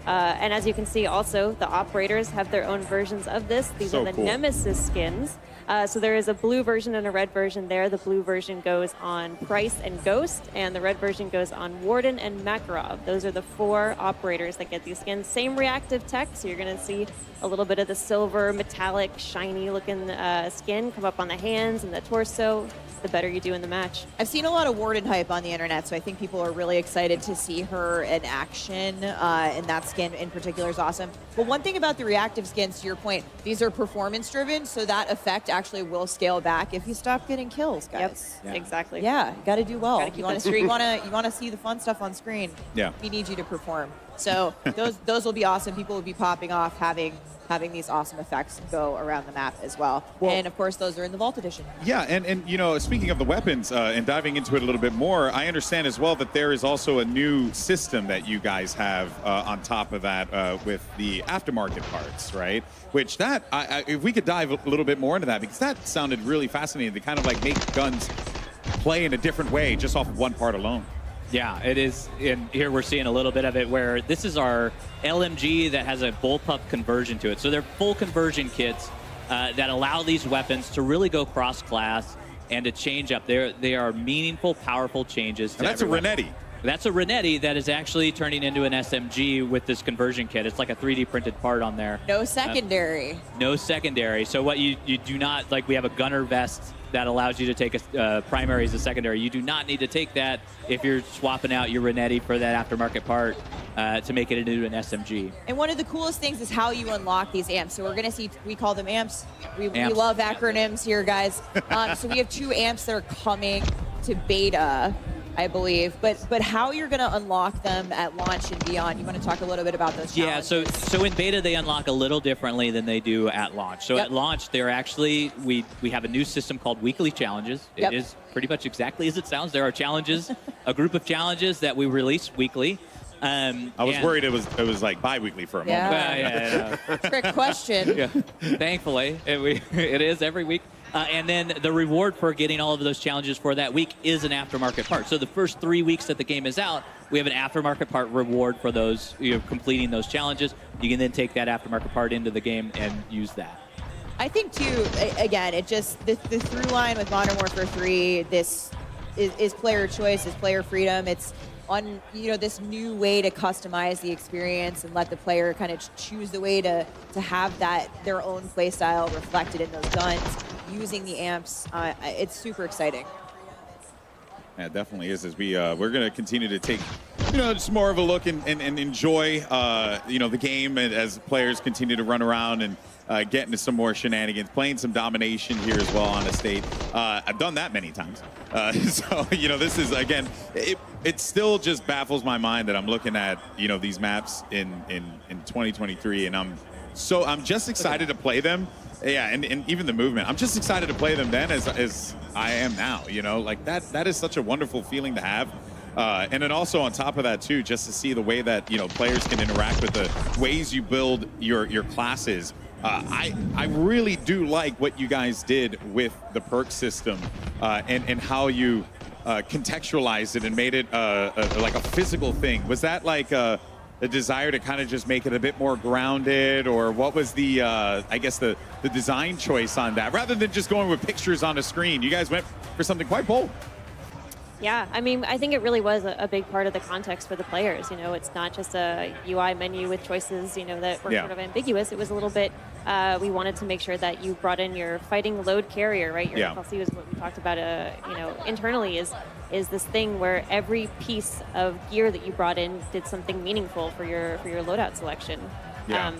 And as you can see also, the operators have their own versions of this. These are the cool. Nemesis skins. So there is a blue version and a red version there. The blue version goes on Price and Ghost, and the red version goes on Warden and Makarov. Those are the 4 operators that get these skins. Same reactive tech, so you're going to see a little bit of the silver, metallic, shiny looking skin come up on the hands and the torso. The better you do in the match. I've seen a lot of Warden hype on the internet, so I think people are really excited to see her in action, and that skin in particular is awesome. But one thing about the reactive skins, to your point, these are performance-driven, so that effect actually will scale back if you stop getting kills, guys. Yep, exactly. Yeah, you got to do well. Gotta keep You want to see the fun stuff on screen. Yeah. We need you to perform. So those will be awesome. People will be popping off having having these awesome effects go around the map as well. And of course, those are in the Vault Edition. Yeah, and you know, speaking of the weapons and diving into it a little bit more, I understand as well that there is also a new system that you guys have on top of that with the aftermarket parts, right? Which that, if we could dive a little bit more into that, because that sounded really fascinating to kind of like make guns play in a different way just off of one part alone. Yeah, it is. And here we're seeing a little bit of it where this is our LMG that has a bullpup conversion to it. So they're full conversion kits that allow these weapons to really go cross-class and to change up. They are meaningful, powerful changes. And that's a Renetti. That's a Renetti that is actually turning into an SMG with this conversion kit. It's like a 3D printed part on there. No secondary. No secondary. So what you do not, like we have a gunner vest that allows you to take a primary as a secondary. You do not need to take that if you're swapping out your Renetti for that aftermarket part to make it into an SMG. And one of the coolest things is how you unlock these amps. So we're going to see, we call them amps. We love acronyms here, guys. So we have 2 amps that are coming to beta, I believe, but how you're going to unlock them at launch and beyond. You want to talk a little bit about those challenges? Yeah, so in beta they unlock a little differently than they do at launch. So at launch they're actually, we have a new system called weekly challenges. It is pretty much exactly as it sounds. There are challenges, a group of challenges that we release weekly. I was worried it was like bi-weekly for a moment. Yeah. Trick question. Yeah. Thankfully, it is every week. And then the reward for getting all of those challenges for that week is an aftermarket part. So the first 3 weeks that the game is out, we have an aftermarket part reward for those, completing those challenges. You can then take that aftermarket part into the game and use that. I think too, again, it just, the through line with Modern Warfare 3, this is player choice, is player freedom. It's on, this new way to customize the experience and let the player kind of choose the way to have that, their own play style reflected in those guns, using the amps. It's super exciting. Yeah, it definitely is. As we're going to continue to take, just more of a look and enjoy, the game as players continue to run around and get into some more shenanigans, playing some domination here as well on Estate. I've done that many times. So, this is, again, it still just baffles my mind that I'm looking at, these maps in 2023, and I'm just excited to play them. Yeah, and even the movement. I'm just excited to play them then as I am now, like that is such a wonderful feeling to have. And then also on top of that too, just to see the way that, players can interact with the ways you build your classes. I really do like what you guys did with the perk system and how you contextualized it and made it like a physical thing. Was that like a desire to kind of just make it a bit more grounded, or what was the I guess the design choice on that, rather than just going with pictures on a screen? You guys went for something quite bold. Yeah, I mean, I think it really was a big part of the context for the players. It's not just a UI menu with choices, that were sort of ambiguous. It was a little bit, we wanted to make sure that you brought in your fighting load carrier, right? Your FLC was what we talked about, internally is this thing where every piece of gear that you brought in did something meaningful for your loadout selection.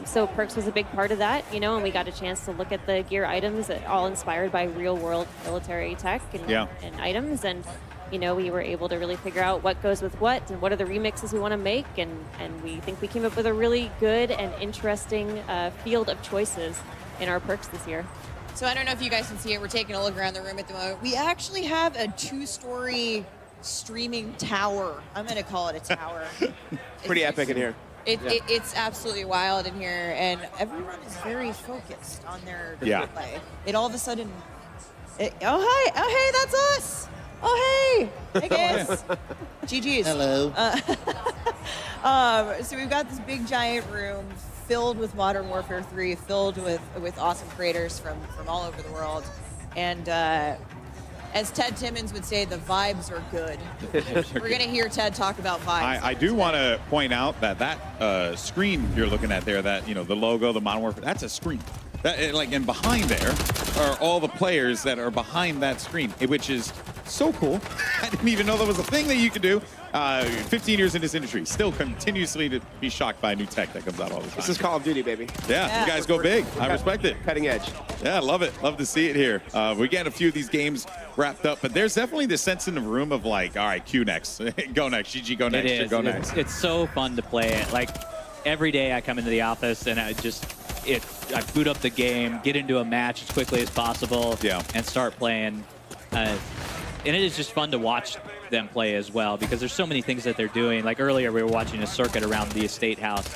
So perks was a big part of that, and we got a chance to look at the gear items, all inspired by real-world military tech and items, and we were able to really figure out what goes with what and what are the remixes we want to make, and we think we came up with a really good and interesting field of choices in our perks this year. So I don't know if you guys can see it. We're taking a look around the room at the moment. We actually have a 2-story streaming tower. I'm going to call it a tower. Pretty epic in here. It's absolutely wild in here, and everyone is very focused on their gameplay. It all of a sudden, oh hey, that's us. Oh hey guys. GG's. Hello. So we've got this big giant room filled with Modern Warfare 3, filled with awesome creators from all over the world, and as Ted Timmons would say, the vibes are good. We're going to hear Ted talk about vibes. I do want to point out that screen you're looking at there, that the logo, the Modern Warfare, that's a screen. And behind there are all the players that are behind that screen, which is so cool. I didn't even know that was a thing that you could do. 15 years in this industry, still continuously to be shocked by new tech that comes out all the time. This is Call of Duty, baby. Yeah, you guys go big. I respect it. Cutting edge. Yeah, I love it. Love to see it here. We get a few of these games wrapped up, but there's definitely this sense in the room of like, all right, Q next. Go next. GG, go next. It is. Go next. It's so fun to play it. Like, every day I come into the office and I just I boot up the game, get into a match as quickly as possible, Yeah. and start playing. And it is just fun to watch them play as well, because there's so many things that they're doing. Like earlier, we were watching a circuit around the estate house,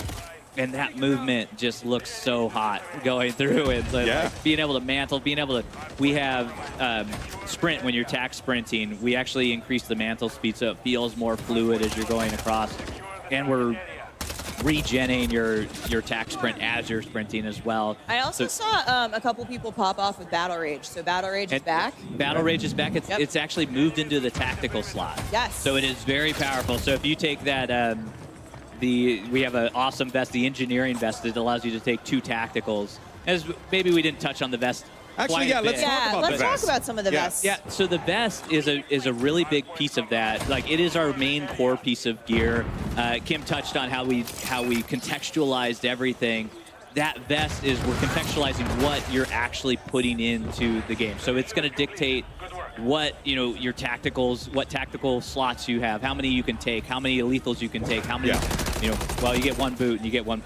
and that movement just looks so hot going through it. So, Yeah. like, being able to mantle, we have sprint when you're tack sprinting. We actually increase the mantle speed so it feels more fluid as you're going across. And we're regenning your tack sprint as you're sprinting as well. I also saw a couple people pop off with Battle Rage. So Battle Rage is back. Battle Rage is back. Yep. It's actually moved into the tactical slot. Yes. So it is very powerful. So if you take that, we have an awesome vest, the engineering vest, that allows you to take 2 tacticals. As maybe we didn't touch on the vest. Actually, quite yeah, a let's bit. talk about let's the talk vest. about some of the Yeah. vests. Yeah, so the vest is a really big piece of that. Like, it is our main core piece of gear. Kim touched on how we contextualized everything. That vest is, we're contextualizing what you're actually putting into the game. So it's going to dictate what, your tacticals, what tactical slots you have, how many you can take, how many lethals you can take, how many, well, you get 1 boot and you get one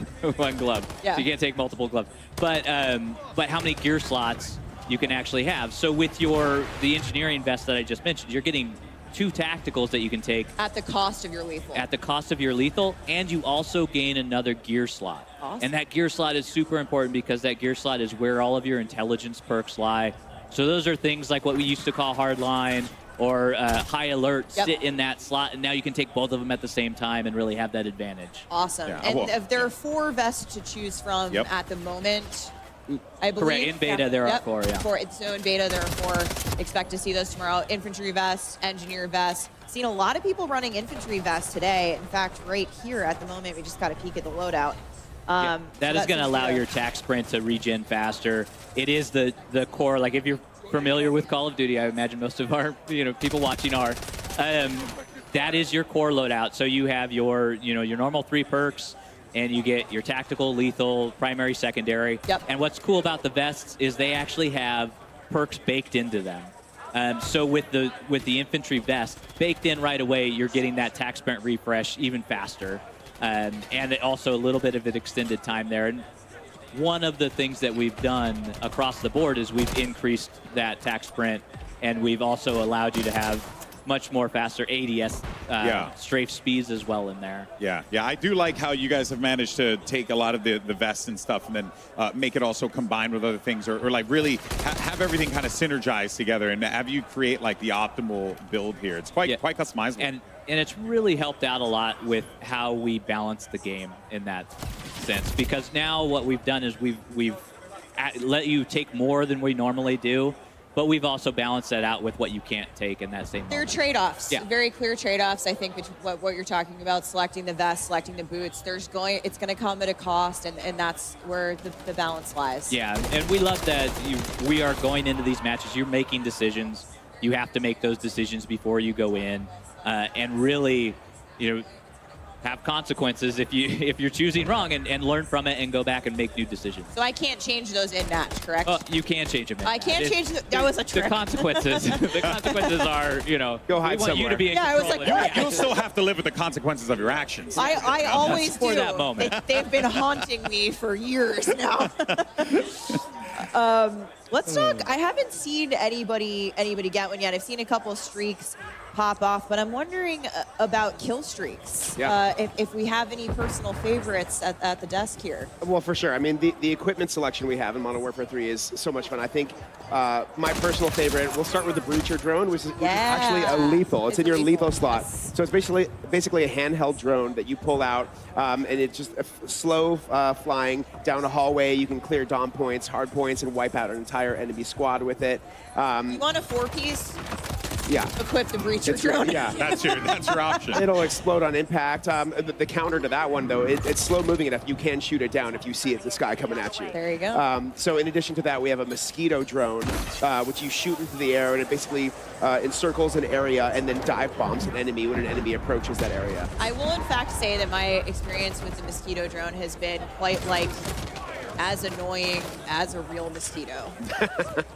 glove. Yeah. So you can't take multiple gloves. But how many gear slots you can actually have. So with the engineering vest that I just mentioned, you're getting 2 tacticals that you can take At the cost of your lethal. at the cost of your lethal, and you also gain another gear slot. Awesome. And that gear slot is super important because that gear slot is where all of your intelligence perks lie. So those are things like what we used to call hardline or high alert sit in that slot, and now you can take both of them at the same time and really have that advantage. Awesome. Yeah, and well- if there are 4 vests to choose from Yep. at the moment, I believe. Correct. In beta, there are 4, yeah. 4. So in beta, there are 4. Expect to see those tomorrow. Infantry vest, engineer vest. Seen a lot of people running infantry vests today. In fact, right here at the moment, we just got a peek at the loadout. Yeah, that is going to seems allow good. your tack sprint to regen faster. It is the core. Like, if you're familiar with Call of Duty, I imagine most of our people watching are. That is your core loadout. So you have your your normal 3 perks, and you get your tactical, lethal, primary, secondary. Yep. And what's cool about the vests is they actually have perks baked into them. So with the infantry vest baked in right away, you're getting that tack sprint refresh even faster. And also a little bit of an extended time there. And one of the things that we've done across the board is we've increased that tack sprint, and we've also allowed you to have much more faster ADS strafe speeds as well in there. Yeah, I do like how you guys have managed to take a lot of the vests and stuff and then make it also combined with other things, or like really have everything kind of synergized together and have you create like the optimal build here. It's quite customizable. And it's really helped out a lot with how we balance the game in that sense, because now what we've done is we've let you take more than we normally do, but we've also balanced that out with what you can't take in that same There are moment. trade-offs, Yeah. very clear trade-offs. I think between what you're talking about, selecting the vest, selecting the boots. It's going to come at a cost, and that's where the balance lies. Yeah, and we love that we are going into these matches. You're making decisions. You have to make those decisions before you go in, and really, have consequences if you're choosing wrong, and learn from it and go back and make new decisions. So I can't change those in match, correct? You can change them. I can't change that was a trick. The consequences. The consequences are, Go hide we want you to be in somewhere. Yeah, I was control. like, of what? it. You'll still have to live with the consequences of your actions. I always for do. that moment. They've been haunting me for years now. Let's talk. I haven't seen anybody get one yet. I've seen a couple of streaks pop off, but I'm wondering about kill streaks. Yeah. If we have any personal favorites at the desk here. Well, for sure. I mean, the equipment selection we have in Modern Warfare 3 is so much fun. I think my personal favorite, we'll start with the Breacher drone, which is actually a lethal. It's in your lethal slot. Yes. So it's basically a handheld drone that you pull out, and it's just slow flying down a hallway. You can clear dom points, hard points, and wipe out an entire enemy squad with it. You want a 4-piece? Yeah. Equip the Breacher It's drone. yeah. That's your option. It'll explode on impact. The counter to that one, though, it's slow moving enough. You can shoot it down if you see it, the sky coming at you. There you go. So in addition to that, we have a Mosquito drone, which you shoot into the air, and it basically encircles an area and then dive bombs an enemy when an enemy approaches that area. I will, in fact, say that my experience with the Mosquito drone has been quite like as annoying as a real mosquito.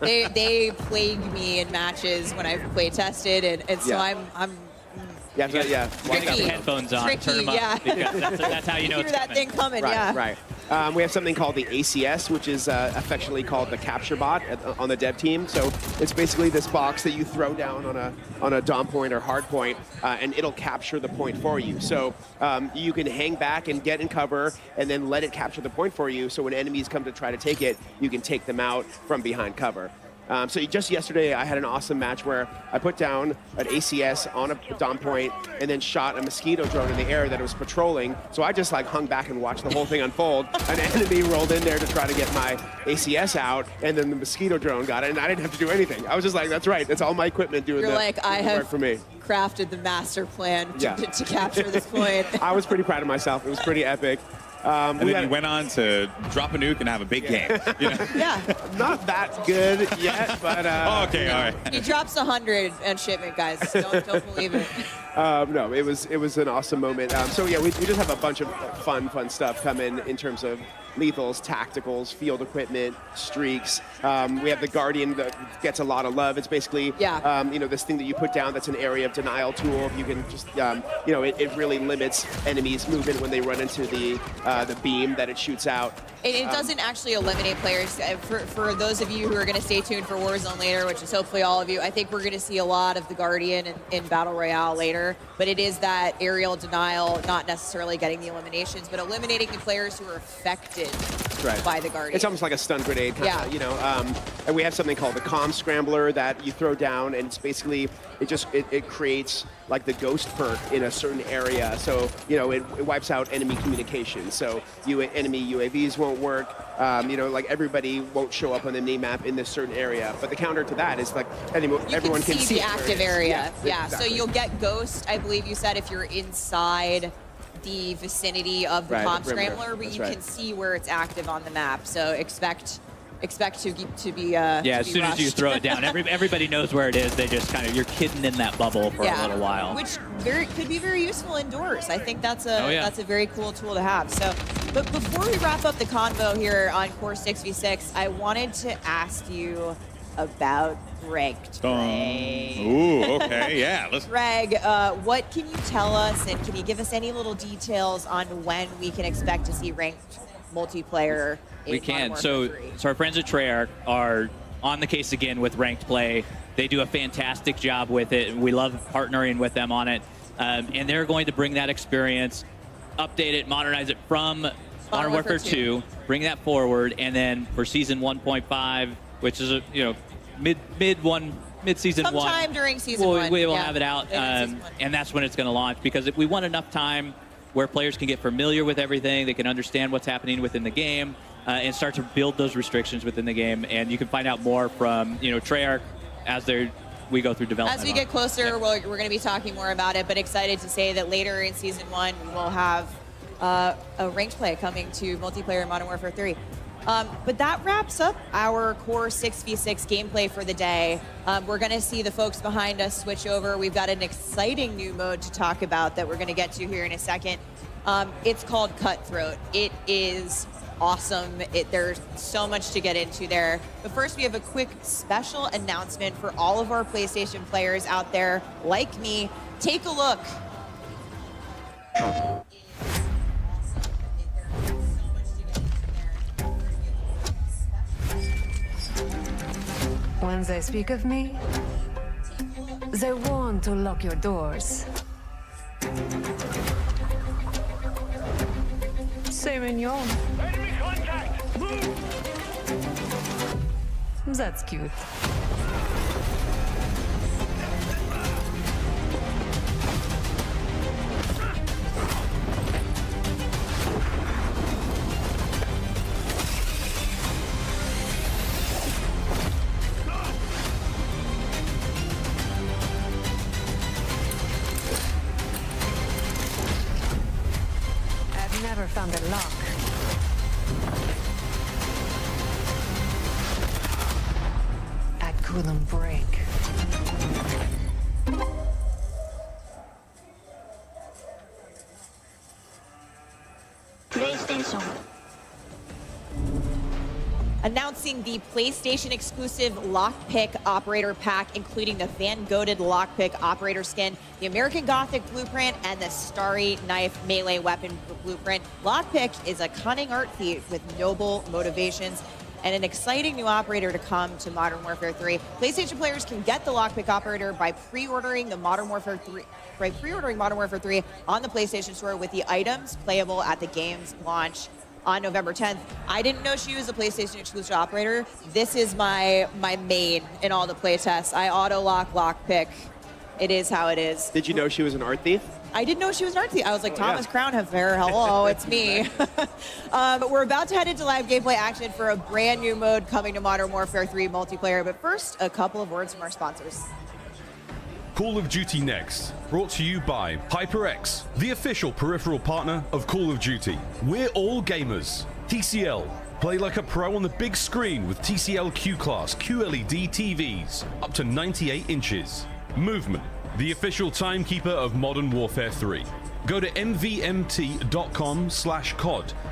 they plague me in matches when I've play tested, and so Yeah. I'm Yeah, so, yeah. You got the headphones on, Tricky, turn them up. yeah. Because that's how you know Hear it's that coming. thing coming, Right, yeah. right. We have something called the ACS, which is affectionately called the capture bot on the dev team. So it's basically this box that you throw down on a dom point or hard point, and it'll capture the point for you. So you can hang back and get in cover, and then let it capture the point for you. So when enemies come to try to take it, you can take them out from behind cover. So just yesterday, I had an awesome match where I put down an ACS on a dom point and then shot a mosquito drone in the air that was patrolling. So I just like hung back and watched the whole thing unfold. An enemy rolled in there to try to get my ACS out, and then the mosquito drone got it, and I didn't have to do anything. I was just like, that's right. That's all my equipment doing You're the, like, I the work have for me. crafted the master plan Yeah. to capture this point. I was pretty proud of myself. It was pretty epic. And then you went on to drop a nuke and have a big game. You know? Yeah. Not that good yet, but Okay, all right. He drops 100 on shipment, guys. Don't believe it. No, it was an awesome moment. So yeah, we just have a bunch of fun stuff coming in terms of lethals, tacticals, field equipment, streaks. We have the Guardian that gets a lot of love. It's basically this thing that you put down that's an area of denial tool. You can just it really limits enemies' movement when they run into the beam that it shoots out. It doesn't actually eliminate players. For those of you who are going to stay tuned for Warzone later, which is hopefully all of you, I think we're going to see a lot of the Guardian in Battle Royale later. But it is that aerial denial, not necessarily getting the eliminations, but eliminating the players who are affected by the Guardian. It's almost like a stun grenade, and we have something called the Comm Scrambler that you throw down, and it's basically, it creates like the ghost perk in a certain area. So, it wipes out enemy communication. So enemy UAVs won't work. Like everybody won't show up on the name map in this certain area. But the counter to that is like everyone can see the active area. Yeah, exactly. so you'll get ghost, I believe you said, if you're inside the vicinity of the Comm Scrambler, but you can see where it's active on the map. So expect to be as soon as you throw it down, everybody knows where it is. They just you're hidden in that bubble for a little while, which could be very useful indoors. I think that's a very cool tool to have. So, but before we wrap up the convo here on Core 6v6, I wanted to ask you about ranked play. Ooh, okay, yeah. Greg, what can you tell us, and can you give us any little details on when we can expect to see ranked multiplayer? We can. So our friends at Treyarch are on the case again with ranked play. They do a fantastic job with it, and we love partnering with them on it. And they're going to bring that experience, update it, modernize it from Modern Warfare 2, bring that forward, and then for Season 1.5, which is mid-season one. Sometime during Season 1. We will have it out, and that's when it's going to launch, because we want enough time where players can get familiar with everything, they can understand what's happening within the game, and start to build those restrictions within the game. And you can find out more from Treyarch as we go through development. As we get closer, we're going to be talking more about it, but excited to say that later in Season 1, we'll have a ranked play coming to multiplayer in Modern Warfare 3. But that wraps up our Core 6v6 gameplay for the day. We're going to see the folks behind us switch over. We've got an exciting new mode to talk about that we're going to get to here in a second. It's called Cutthroat. It is awesome. There's so much to get into there. But first, we have a quick special announcement for all of our PlayStation players out there like me. Take a look. When they speak of me, they want to lock your doors. C'est mignon. Enemy contact! Move! That's cute. I've never found a lock. I couldn't break. announcing the PlayStation exclusive Lockpick Operator Pack, including the Van Goghted Lockpick Operator skin, the American Gothic blueprint, and the Starry Knife melee weapon blueprint. Lockpick is a cunning art thief with noble motivations and an exciting new operator to come to Modern Warfare 3. PlayStation players can get the Lockpick Operator by pre-ordering Modern Warfare 3 on the PlayStation Store with the items playable at the game's launch on November 10th. I didn't know she was a PlayStation exclusive operator. This is my main in all the playtests. I auto-lock Lockpick. It is how it is. Did you know she was an art thief? I didn't know she was an art thief. I was like, Thomas Crownheffer, hello, it's me. But we're about to head into live gameplay action for a brand new mode coming to Modern Warfare 3 multiplayer. But first, a couple of words from our sponsors. Call of Duty Next, brought to you by HyperX, the official peripheral partner of Call of Duty. We're all gamers. TCL, play like a pro on the big screen with TCL Q-Class QLED TVs, up to 98 inches. Movement, the official timekeeper of Modern Warfare 3. Go to mvmt.com/COD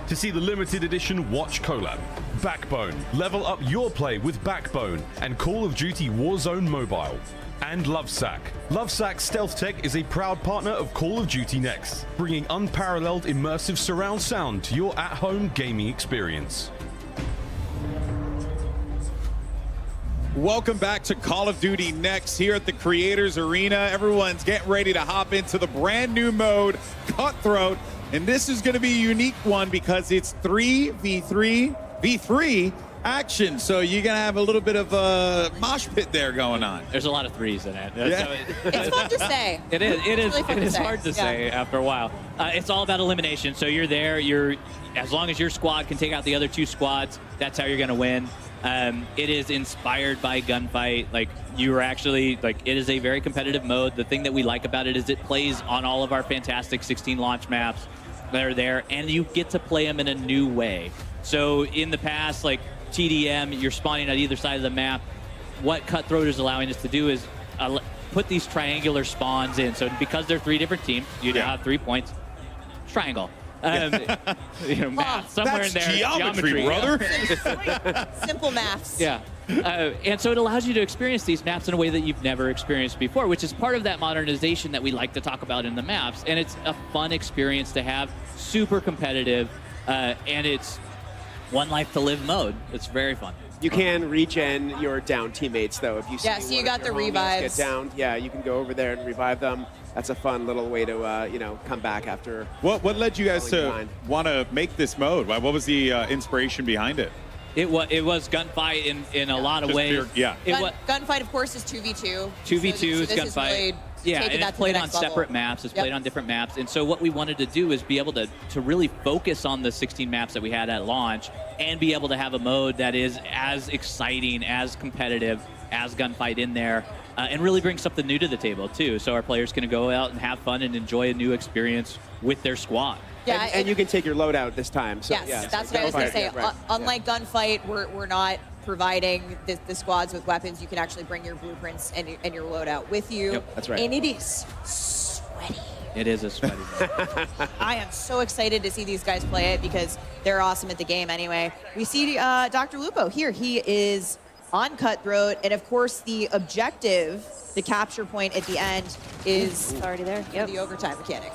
to see the limited edition Watch collab. Backbone, level up your play with Backbone and Call of Duty Warzone Mobile. And Lovesack. Lovesack Stealth Tech is a proud partner of Call of Duty Next, bringing unparalleled immersive surround sound to your at-home gaming experience. Welcome back to Call of Duty Next here at the Creators Arena. Everyone's getting ready to hop into the brand new mode, Cutthroat. And this is going to be a unique one because it's 3v3 action. So you're going to have a little bit of a mosh pit there going on. There's a lot of threes in it. Yeah. So It's fun to say. It is. It is. Really fun It to is say. hard to say after a while. It's all about elimination. So you're there. As long as your squad can take out the other two squads, that's how you're going to win. It is inspired by Gunfight. Like, you are actually, like, it is a very competitive mode. The thing that we like about it is it plays on all of our fantastic 16 launch maps that are there, and you get to play them in a new way. So in the past, like TDM, you're spawning at either side of the map. What Cutthroat is allowing us to do is put these triangular spawns in. So because they're 3 different teams, you now have 3 points. Triangle. Math somewhere That's in there. geometry, brother. Simple maths. Yeah. And so it allows you to experience these maps in a way that you've never experienced before, which is part of that modernization that we like to talk about in the maps. And it's a fun experience to have, super competitive, and it's one life to live mode. It's very fun. You can regen your down teammates, though. If you see So you one got of your the homies revives. get downed, yeah, you can go over there and revive them. That's a fun little way to, come back after. What led you guys falling to behind. want to make this mode? What was the inspiration behind it? It was Gunfight in a lot of Just ways. pure- yeah. Gunfight, of course, is 2v2. 2v2 is this is Gunfight. really Yeah, taking and that it's to the played on next level. separate maps. It's played on different maps. And so what we wanted to do is be able to really focus on the 16 maps that we had at launch and be able to have a mode that is as exciting, as competitive as Gunfight in there, and really bring something new to the table, too. So our players can go out and have fun and enjoy a new experience with their squad. Yeah, and you can take your loadout this time. So, Yes, yeah, that's so what I was going to say. Gunfight, right. Unlike Gunfight, we're not providing the squads with weapons. You can actually bring your blueprints and your loadout with you. Yep, that's right. And it is sweaty. It is a sweaty mode. I am so excited to see these guys play it because they're awesome at the game anyway. We see Dr. Lupo here. He is on Cutthroat, and of course the objective, the capture point at the end, is It's already there. Yep. the overtime mechanic.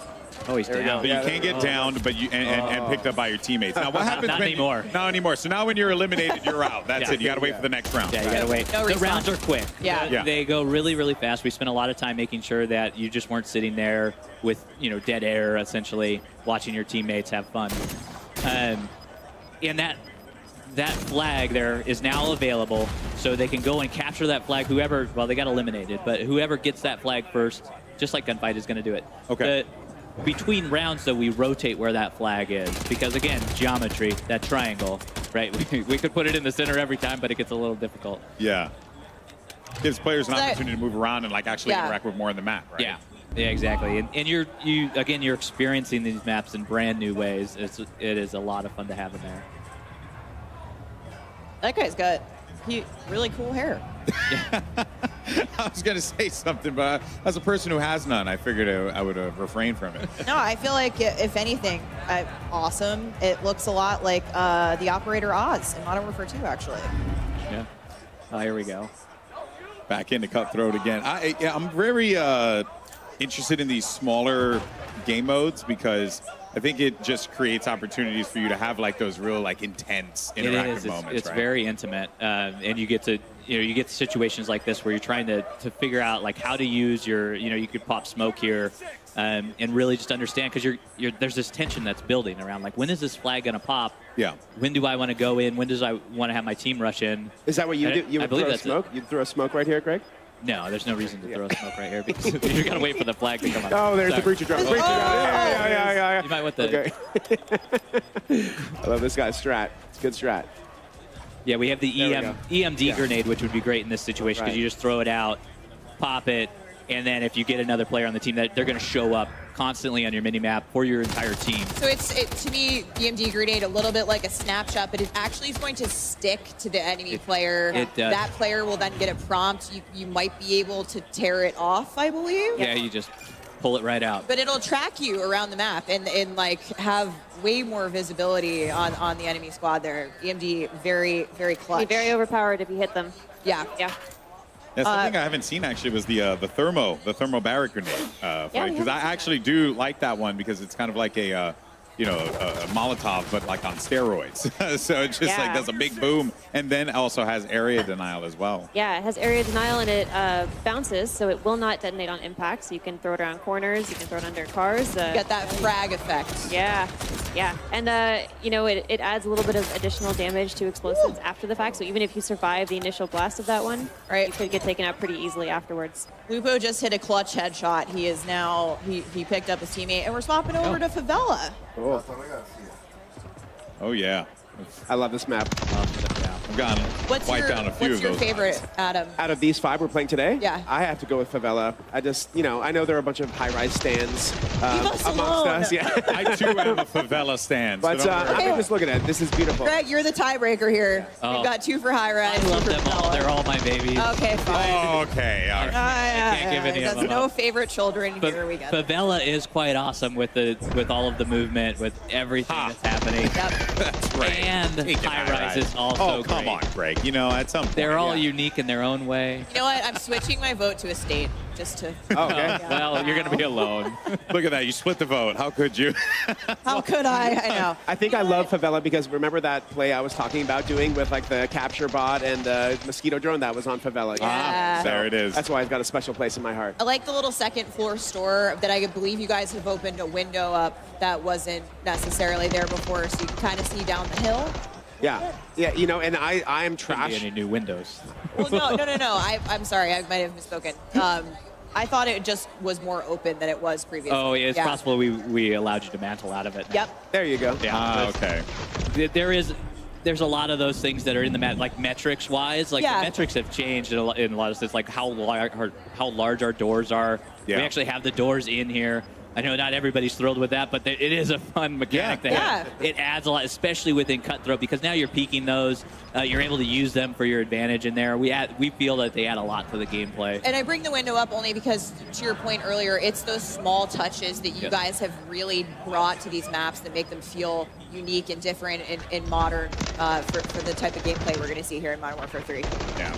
Oh, he's down. But you can't get downed, but and picked up by your teammates. Now, what happens Not when anymore. Not anymore. So now when you're eliminated, you're out. That's Yeah. it. You got to wait for the next round. Yeah, you gotta wait. No The respawn. rounds are quick. Yeah. Yeah. They go really, really fast. We spent a lot of time making sure that you just weren't sitting there with, dead air, essentially, watching your teammates have fun. And that flag there is now available, so they can go and capture that flag. They got eliminated, but whoever gets that flag first, just like Gunfight, is going to do it. Okay. Between rounds, though, we rotate where that flag is because, again, geometry, that triangle, right? We could put it in the center every time, but it gets a little difficult. Yeah. Gives players an So- opportunity to move around and actually Yeah. interact with more on the map, right? Yeah, exactly. And you're experiencing these maps in brand new ways. It is a lot of fun to have in there. That guy's got He really cool hair. I was going to say something, but as a person who has none, I figured I would refrain from it. No, I feel like if anything, awesome. It looks a lot like the Operator Oz in Modern Warfare 2, actually. Yeah. Oh, here we go. Back into Cutthroat again. I'm very interested in these smaller game modes because I think it just creates opportunities for you to have like those real like intense interactive moments. It's right? very intimate, and you get to you get situations like this where you're trying to figure out like how to use your you could pop smoke here, and really just understand because there's this tension that's building around like when is this flag gonna pop? Yeah. When do I want to go in? When does I want to have my team rush in? Is that what you do? You I would believe throw that's smoke? You'd throw smoke right here, Greg? No, there's no reason to throw a smoke right here because you got to wait for the flag to come up. Oh, there's the Sorry. breacher drone. Breacher drone. Yeah. You might want the. Okay. I love this guy's strat. It's a good strat. Yeah, we have the There we go. EMD grenade, which would be great in this situation because Right. you just throw it out, pop it, and then if you get another player on the team, that they're going to show up constantly on your minimap for your entire team. So it's to me, EMD grenade, a little bit like a snapshot, but it actually is going to stick to the enemy player. it does. That player will then get a prompt. You might be able to tear it off, I believe. Yeah, you just pull it right out. But it'll track you around the map and like have way more visibility on the enemy squad there. EMD very, very clutch. Be very overpowered if you hit them. Yeah. Yeah. Yeah, something I haven't seen actually was the thermo barrack grenade because I actually do like that one because it's kind of like a Molotov but like on steroids. So it just like does a big boom and then also has area denial as well. Yeah, it has area denial and it bounces, so it will not detonate on impact. So you can throw it around corners, you can throw it under cars. Get that frag effect. Yeah, and it adds a little bit of additional damage to explosives after the fact. So even if you survive the initial blast of that one, you could get taken out pretty easily afterwards. Lupo just hit a clutch headshot. He is now he picked up his teammate, and we're swapping over to Favela. Cool. Oh yeah. I love this map. I've gotten wiped down a few of those. What's your favorite, Adam? Out of these 5 we're playing today, Yeah. I have to go with Favela. I just, I know there are a bunch of high-rise stands us amongst alone. us. Yeah. I too am a favela stand. But I've been just looking at it. This is beautiful. Greg, you're the tiebreaker here. Oh. We've got 2 for high rise. I love them all. They're all my babies. Okay, fine. Okay, all right. can't give any of There's them no up. favorite children here. We got. Favela is quite awesome with all of the movement, with everything that's happening. Yep. That's right. And Taking high rise is also Oh, come great. on, Greg. At some point. They're all yeah. unique in their own way. You know what? I'm switching my vote to estate just to. Okay. Well, you're going to be alone. Look at that. You split the vote. How could you? How could I? I know. I think I love Favela because remember that play I was talking about doing with like the capture bot and the mosquito drone that was on Favela. Yeah. There it is. That's why it's got a special place in my heart. I like the little second floor store that I believe you guys have opened a window up that wasn't necessarily there before, so you can kind of see down the hill. Yeah, and I am Couldn't be trash. any new windows. Well, no. I'm sorry. I might have misspoken. I thought it just was more open than it was previously. Oh, yeah, it's possible we allowed you to mantle out of it. Yep. There you go. Yeah. Okay. There's a lot of those things that are in the like metrics wise. Like Yeah. the metrics have changed in a lot of sense. Like how large our doors are. Yeah. We actually have the doors in here. I know not everybody's thrilled with that, but it is a fun mechanic to have. It adds a lot, especially within Cutthroat, because now you're peeking those. You're able to use them for your advantage in there. We feel that they add a lot to the gameplay. And I bring the window up only because, to your point earlier, it's those small touches that you guys have really brought to these maps that make them feel unique and different in modern for the type of gameplay we're going to see here in Modern Warfare 3. Yeah.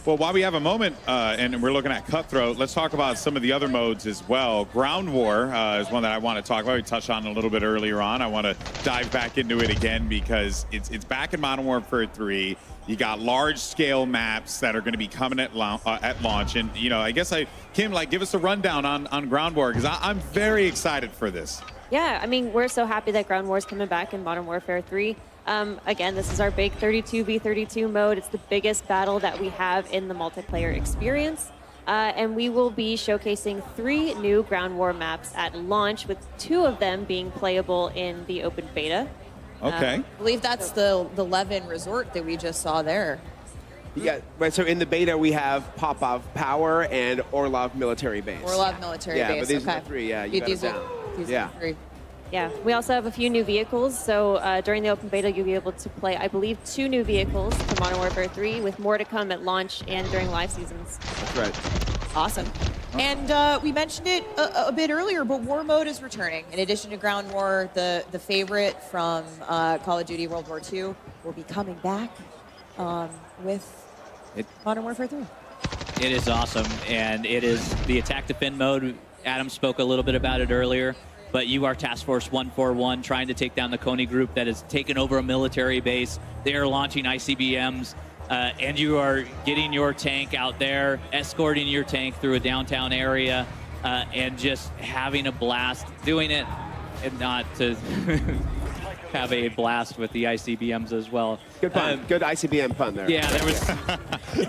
Well, while we have a moment and we're looking at Cutthroat, let's talk about some of the other modes as well. Ground War is one that I want to talk about. We touched on a little bit earlier on. I want to dive back into it again because it's back in Modern Warfare 3. You got large-scale maps that are going to be coming at launch. And, I guess Kim, give us a rundown on Ground War because I'm very excited for this. Yeah, I mean, we're so happy that Ground War is coming back in Modern Warfare 3. Again, this is our big 32v32 mode. It's the biggest battle that we have in the multiplayer experience. And we will be showcasing 3 new Ground War maps at launch, with 2 of them being playable in the open beta. Okay. I believe that's the Levin Resort that we just saw there. Yeah, right. So in the beta, we have Popov Power and Orlov Military Base. Orlov Military Base. Yeah, but these okay. are the 3. Yeah, you got it These down. are the 3. Yeah, we also have a few new vehicles. So during the open beta, you'll be able to play, I believe, 2 new vehicles for Modern Warfare 3, with more to come at launch and during live seasons. That's right. Awesome. And we mentioned it a bit earlier, but War Mode is returning. In addition to Ground War, the favorite from Call of Duty World War II will be coming back with Modern Warfare 3. It is awesome, and it is the attack defend mode. Adam spoke a little bit about it earlier, but you are Task Force 141 trying to take down the Kony group that has taken over a military base. They are launching ICBMs, and you are getting your tank out there, escorting your tank through a downtown area, and just having a blast doing it, and not to have a blast with the ICBMs as well. Good pun. Good ICBM pun there. Yeah, there was.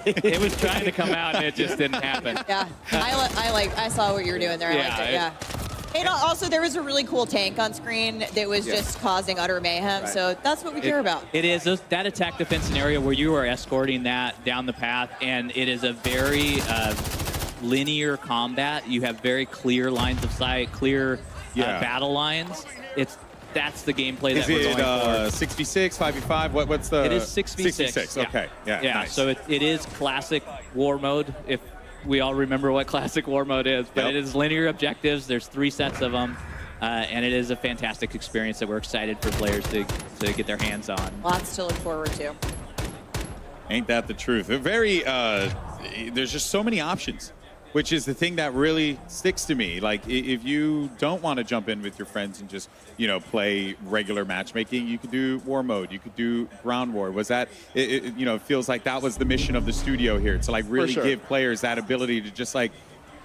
It was trying to come out, and it just didn't happen. Yeah, I saw what you were doing there. I liked it. Yeah. And also, there was a really cool tank on screen that was just causing utter mayhem. Right. So that's what we care about. It is that attack defense scenario where you are escorting that down the path, and it is a very linear combat. You have very clear lines of sight, clear battle lines. That's the gameplay that we're going for. Is it 6v6, 5v5? What's the... It is 6v6. 6v6, okay. Yeah, nice. So it is classic war mode, if we all remember what classic war mode is. But it is linear objectives. There's 3 sets of them. And it is a fantastic experience that we're excited for players to get their hands on. Lots to look forward to. Ain't that the truth? There's just so many options, which is the thing that really sticks to me. Like, if you don't want to jump in with your friends and just, play regular matchmaking, you could do War Mode. You could do Ground War. Was that, it feels like that was the mission of the studio here, to, like, really give players that ability to just, like,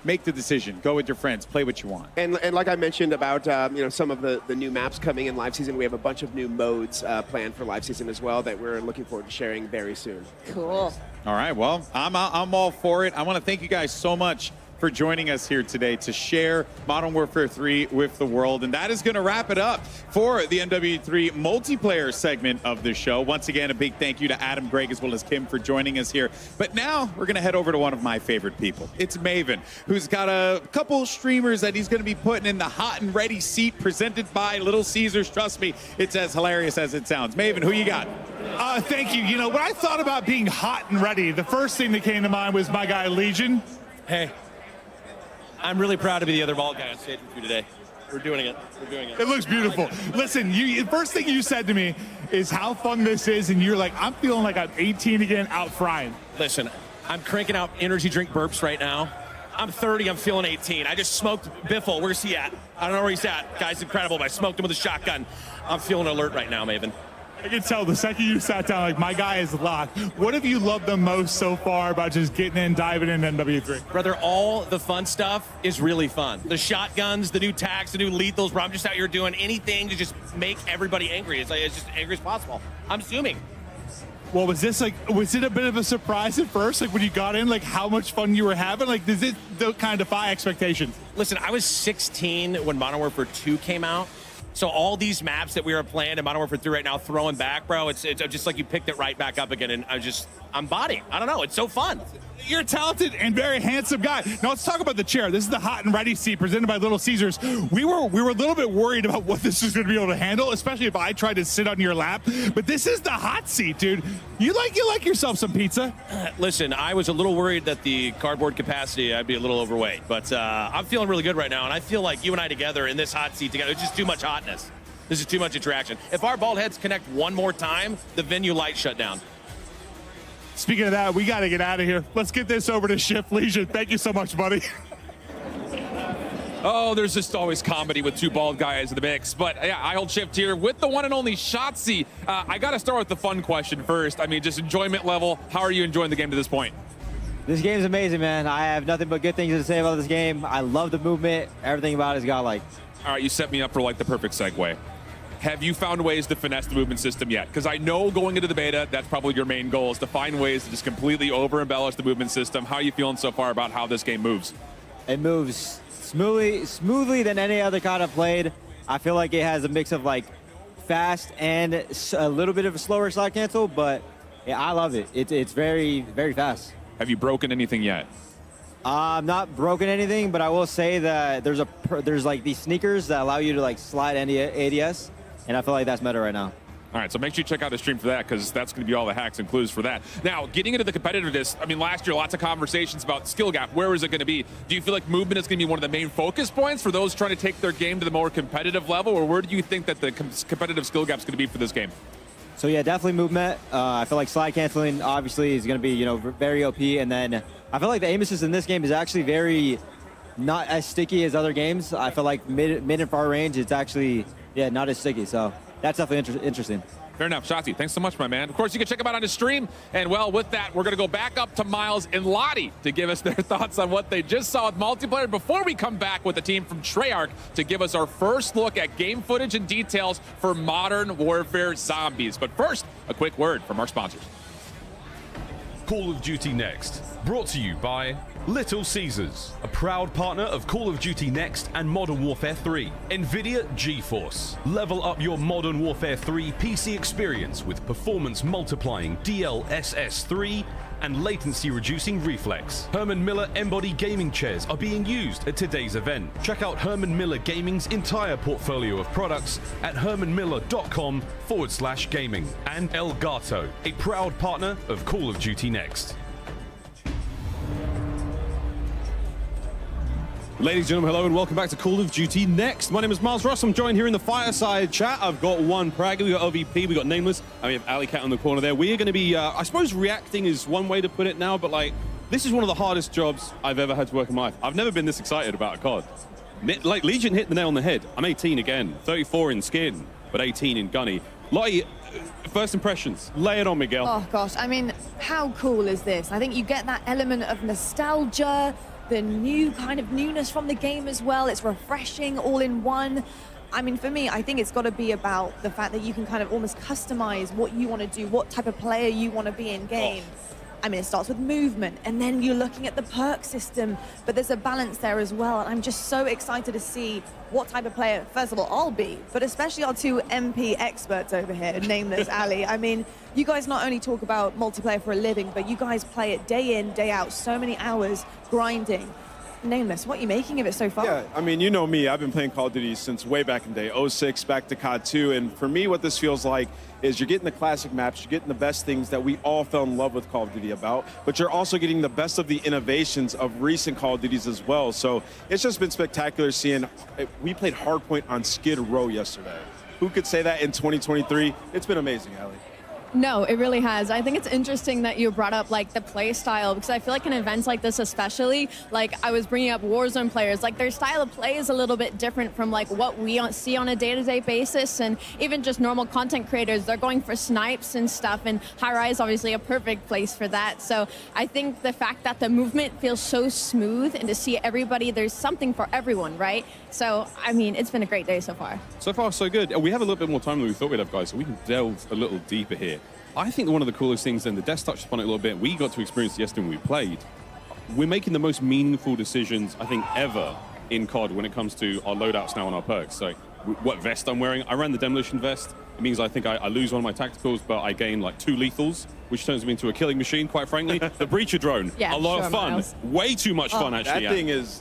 make the decision, go with your friends, play what you want. And like I mentioned about some of the new maps coming in live season, we have a bunch of new modes planned for live season as well that we're looking forward to sharing very soon. Cool. All right, well, I'm all for it. I want to thank you guys so much for joining us here today to share Modern Warfare 3 with the world. And that is going to wrap it up for the MW3 multiplayer segment of the show. Once again, a big thank you to Adam, Greg, as well as Kim for joining us here. But now we're going to head over to one of my favorite people. It's Maven, who's got a couple streamers that he's going to be putting in the hot and ready seat presented by Little Caesars. Trust me, it's as hilarious as it sounds. Maven, who you got? Thank you. When I thought about being hot and ready, the first thing that came to mind was my guy, Legion. Hey, I'm really proud to be the other bald guy on stage with you today. We're doing it. It looks beautiful. Listen, the first thing you said to me is how fun this is, and you're like, I'm feeling like I'm 18 again, out frying. Listen, I'm cranking out energy drink burps right now. I'm 30, I'm feeling 18. I just smoked Biffle. Where's he at? I don't know where he's at. Guy's incredible, but I smoked him with a shotgun. I'm feeling alert right now, Maven. I can tell the second you sat down, like, my guy is locked. What have you loved the most so far about just getting in, diving in MW3? Brother, all the fun stuff is really fun. The shotguns, the new tacs, the new lethals, where I'm just out here doing anything to just make everybody angry. It's just angry as possible. I'm zooming. Well, was it a bit of a surprise at first? Like, when you got in, like, how much fun you were having? Like, does it kind of defy expectations? Listen, I was 16 when Modern Warfare 2 came out. So all these maps that we are playing in Modern Warfare 3 right now, throwing back, bro, it's just like you picked it right back up again, and I'm bodying. I don't know, it's so fun. You're a talented and very handsome guy. Now let's talk about the chair. This is the hot and ready seat presented by Little Caesars. We were a little bit worried about what this was going to be able to handle, especially if I tried to sit on your lap. But this is the hot seat, dude. You like yourself some pizza. Listen, I was a little worried that the cardboard capacity, I'd be a little overweight. But I'm feeling really good right now, and I feel like you and I together in this hot seat together, it's just too much hotness. This is too much interaction. If our bald heads connect one more time, the venue lights shut down. Speaking of that, we got to get out of here. Let's get this over to Shift Legion. Thank you so much, buddy. Oh, there's just always comedy with 2 bald guys in the mix. But yeah, I hold Shift here with the one and only Shotzzy. I got to start with the fun question first. I mean, just enjoyment level. How are you enjoying the game to this point? This game's amazing, man. I have nothing but good things to say about this game. I love the movement. Everything about it's got like. All right, you set me up for like the perfect segue. Have you found ways to finesse the movement system yet? Because I know going into the beta, that's probably your main goal, is to find ways to just completely over-embellish the movement system. How are you feeling so far about how this game moves? It moves smoothly than any other COD I've played. I feel like it has a mix of like fast and a little bit of a slower slide cancel, but yeah, I love it. It's very, very fast. Have you broken anything yet? I'm not broken anything, but I will say that there's like these sneakers that allow you to like slide ADS, and I feel like that's meta right now. All right, so make sure you check out the stream for that, because that's going to be all the hacks and clues for that. Now, getting into the competitiveness, I mean, last year, lots of conversations about skill gap. Where is it going to be? Do you feel like movement is going to be one of the main focus points for those trying to take their game to the more competitive level, or where do you think that the competitive skill gap is going to be for this game? So yeah, definitely movement. I feel like slide canceling obviously is going to be, you know, very OP, and then I feel like the aim assist in this game is actually very not as sticky as other games. I feel like mid and far range, it's actually not as sticky. So that's definitely interesting. Fair enough. Shotzzy, thanks so much, my man. Of course, you can check him out on his stream. And, well, with that, we're going to go back up to Miles and Lottie to give us their thoughts on what they just saw with multiplayer before we come back with the team from Treyarch to give us our first look at game footage and details for Modern Warfare Zombies. But first, a quick word from our sponsors. Call of Duty Next, brought to you by Little Caesars, a proud partner of Call of Duty Next and Modern Warfare 3. NVIDIA GeForce. Level up your Modern Warfare 3 PC experience with performance multiplying DLSS 3 and latency reducing reflex. Herman Miller Embody gaming chairs are being used at today's event. Check out Herman Miller Gaming's entire portfolio of products at hermanmiller.com/gaming. And Elgato, a proud partner of Call of Duty Next. Ladies and gentlemen, hello and welcome back to Call of Duty Next. My name is Miles Ross. I'm joined here in the fireside chat. I've got one Praggy, we got OVP, we got Nameless, and we have Alley Cat on the corner there. We are going to be, I suppose reacting is one way to put it now, but like, this is one of the hardest jobs I've ever had to work in my life. I've never been this excited about a COD. Like, Legion hit the nail on the head. I'm 18 again, 34 in skin, but 18 in gunny. Lottie, first impressions, lay it on, Miguel. Oh gosh, I mean, how cool is this? I think you get that element of nostalgia, the new kind of newness from the game as well. It's refreshing all in one. I mean, for me, I think it's got to be about the fact that you can kind of almost customize what you want to do, what type of player you want to be in game. I mean, it starts with movement, and then you're looking at the perk system, but there's a balance there as well. And I'm just so excited to see what type of player, first of all, I'll be, but especially our two MP experts over here, Nameless, Ali. I mean, you guys not only talk about multiplayer for a living, but you guys play it day in, day out, so many hours grinding. Nameless, what are you making of it so far? Yeah, I mean, you know me. I've been playing Call of Duty since way back in the day, 06, back to COD 2. And for me, what this feels like is you're getting the classic maps, you're getting the best things that we all fell in love with Call of Duty about, but you're also getting the best of the innovations of recent Call of Duties as well. So it's just been spectacular seeing, we played Hardpoint on Skid Row yesterday. Who could say that in 2023? It's been amazing, Ali. No, it really has. I think it's interesting that you brought up like the play style, because I feel like in events like this especially, like I was bringing up Warzone players, like their style of play is a little bit different from like what we see on a day-to-day basis, and even just normal content creators, they're going for snipes and stuff, and High Rise obviously a perfect place for that. So I think the fact that the movement feels so smooth, and to see everybody, there's something for everyone, right? So, I mean, it's been a great day so far. So far, so good. We have a little bit more time than we thought we'd have, guys, so we can delve a little deeper here. I think one of the coolest things, and the desk touched upon it a little bit, we got to experience yesterday when we played. We're making the most meaningful decisions, I think, ever in COD when it comes to our loadouts now and our perks. So what vest I'm wearing, I ran the Demolition vest. It means I think I lose one of my tacticals, but I gain like 2 lethals, which turns me into a killing machine, quite frankly. The Breacher drone, yeah, a lot of fun. Miles. Way too much fun, actually.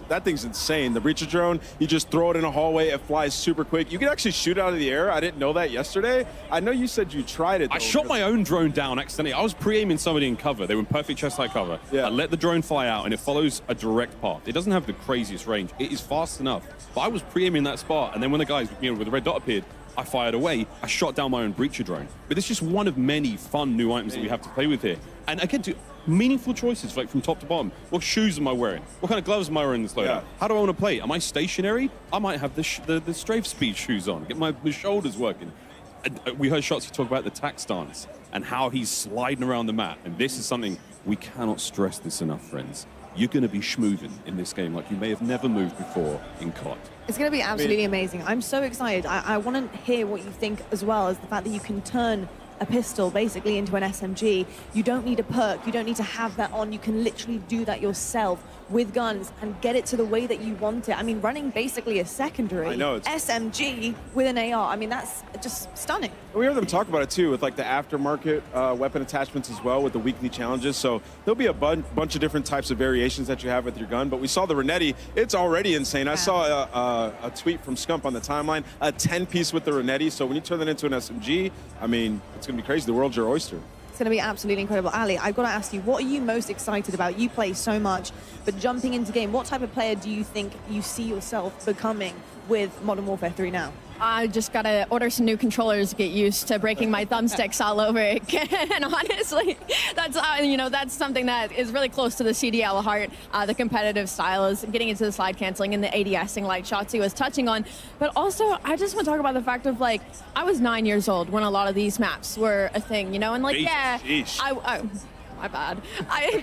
That thing's insane. The Breacher drone, you just throw it in a hallway, it flies super quick. You can actually shoot out of the air. I didn't know that yesterday. I know you said you tried it, though. I shot my own drone down accidentally. I was pre-aiming somebody in cover. They were in perfect chest-high cover. Yeah. I let the drone fly out, and it follows a direct path. It doesn't have the craziest range. It is fast enough. But I was pre-aiming that spot, and then when the guys, with the red dot appeared, I fired away. I shot down my own Breacher drone. But it's just one of many fun new items that we have to play with here. And again, meaningful choices, like from top to bottom. What shoes am I wearing? What kind of gloves am I wearing in this loadout? Yeah. How do I want to play? Am I stationary? I might have the strafe speed shoes on, get my shoulders working. We heard Shotzzy talk about the tack stance and how he's sliding around the map. And this is something we cannot stress this enough, friends. You're going to be schmooving in this game like you may have never moved before in COD. It's going to be absolutely amazing. I'm so excited. I want to hear what you think as well as the fact that you can turn a pistol basically into an SMG. You don't need a perk. You don't need to have that on. You can literally do that yourself with guns and get it to the way that you want it. I mean, running basically a secondary I know, SMG with an AR. I mean, that's just stunning. We heard them talk about it too with like the aftermarket weapon attachments as well with the weekly challenges. So there'll be a bunch of different types of variations that you have with your gun. But we saw the Renetti. It's already insane. I saw a tweet from Scump on the timeline, a 10-piece with the Renetti. So when you turn that into an SMG, I mean, it's going to be crazy. The world's your oyster. It's going to be absolutely incredible. Ali, I've got to ask you, what are you most excited about? You play so much, but jumping into game, what type of player do you think you see yourself becoming with Modern Warfare 3 now? I just gotta order some new controllers to get used to breaking my thumbsticks all over again. And honestly, that's that's something that is really close to the CDL heart. The competitive style is getting into the slide canceling and the ADSing, like Shotzi was touching on. But also, I just want to talk about the fact of like I was 9 years old when a lot of these maps were a thing, and like my bad.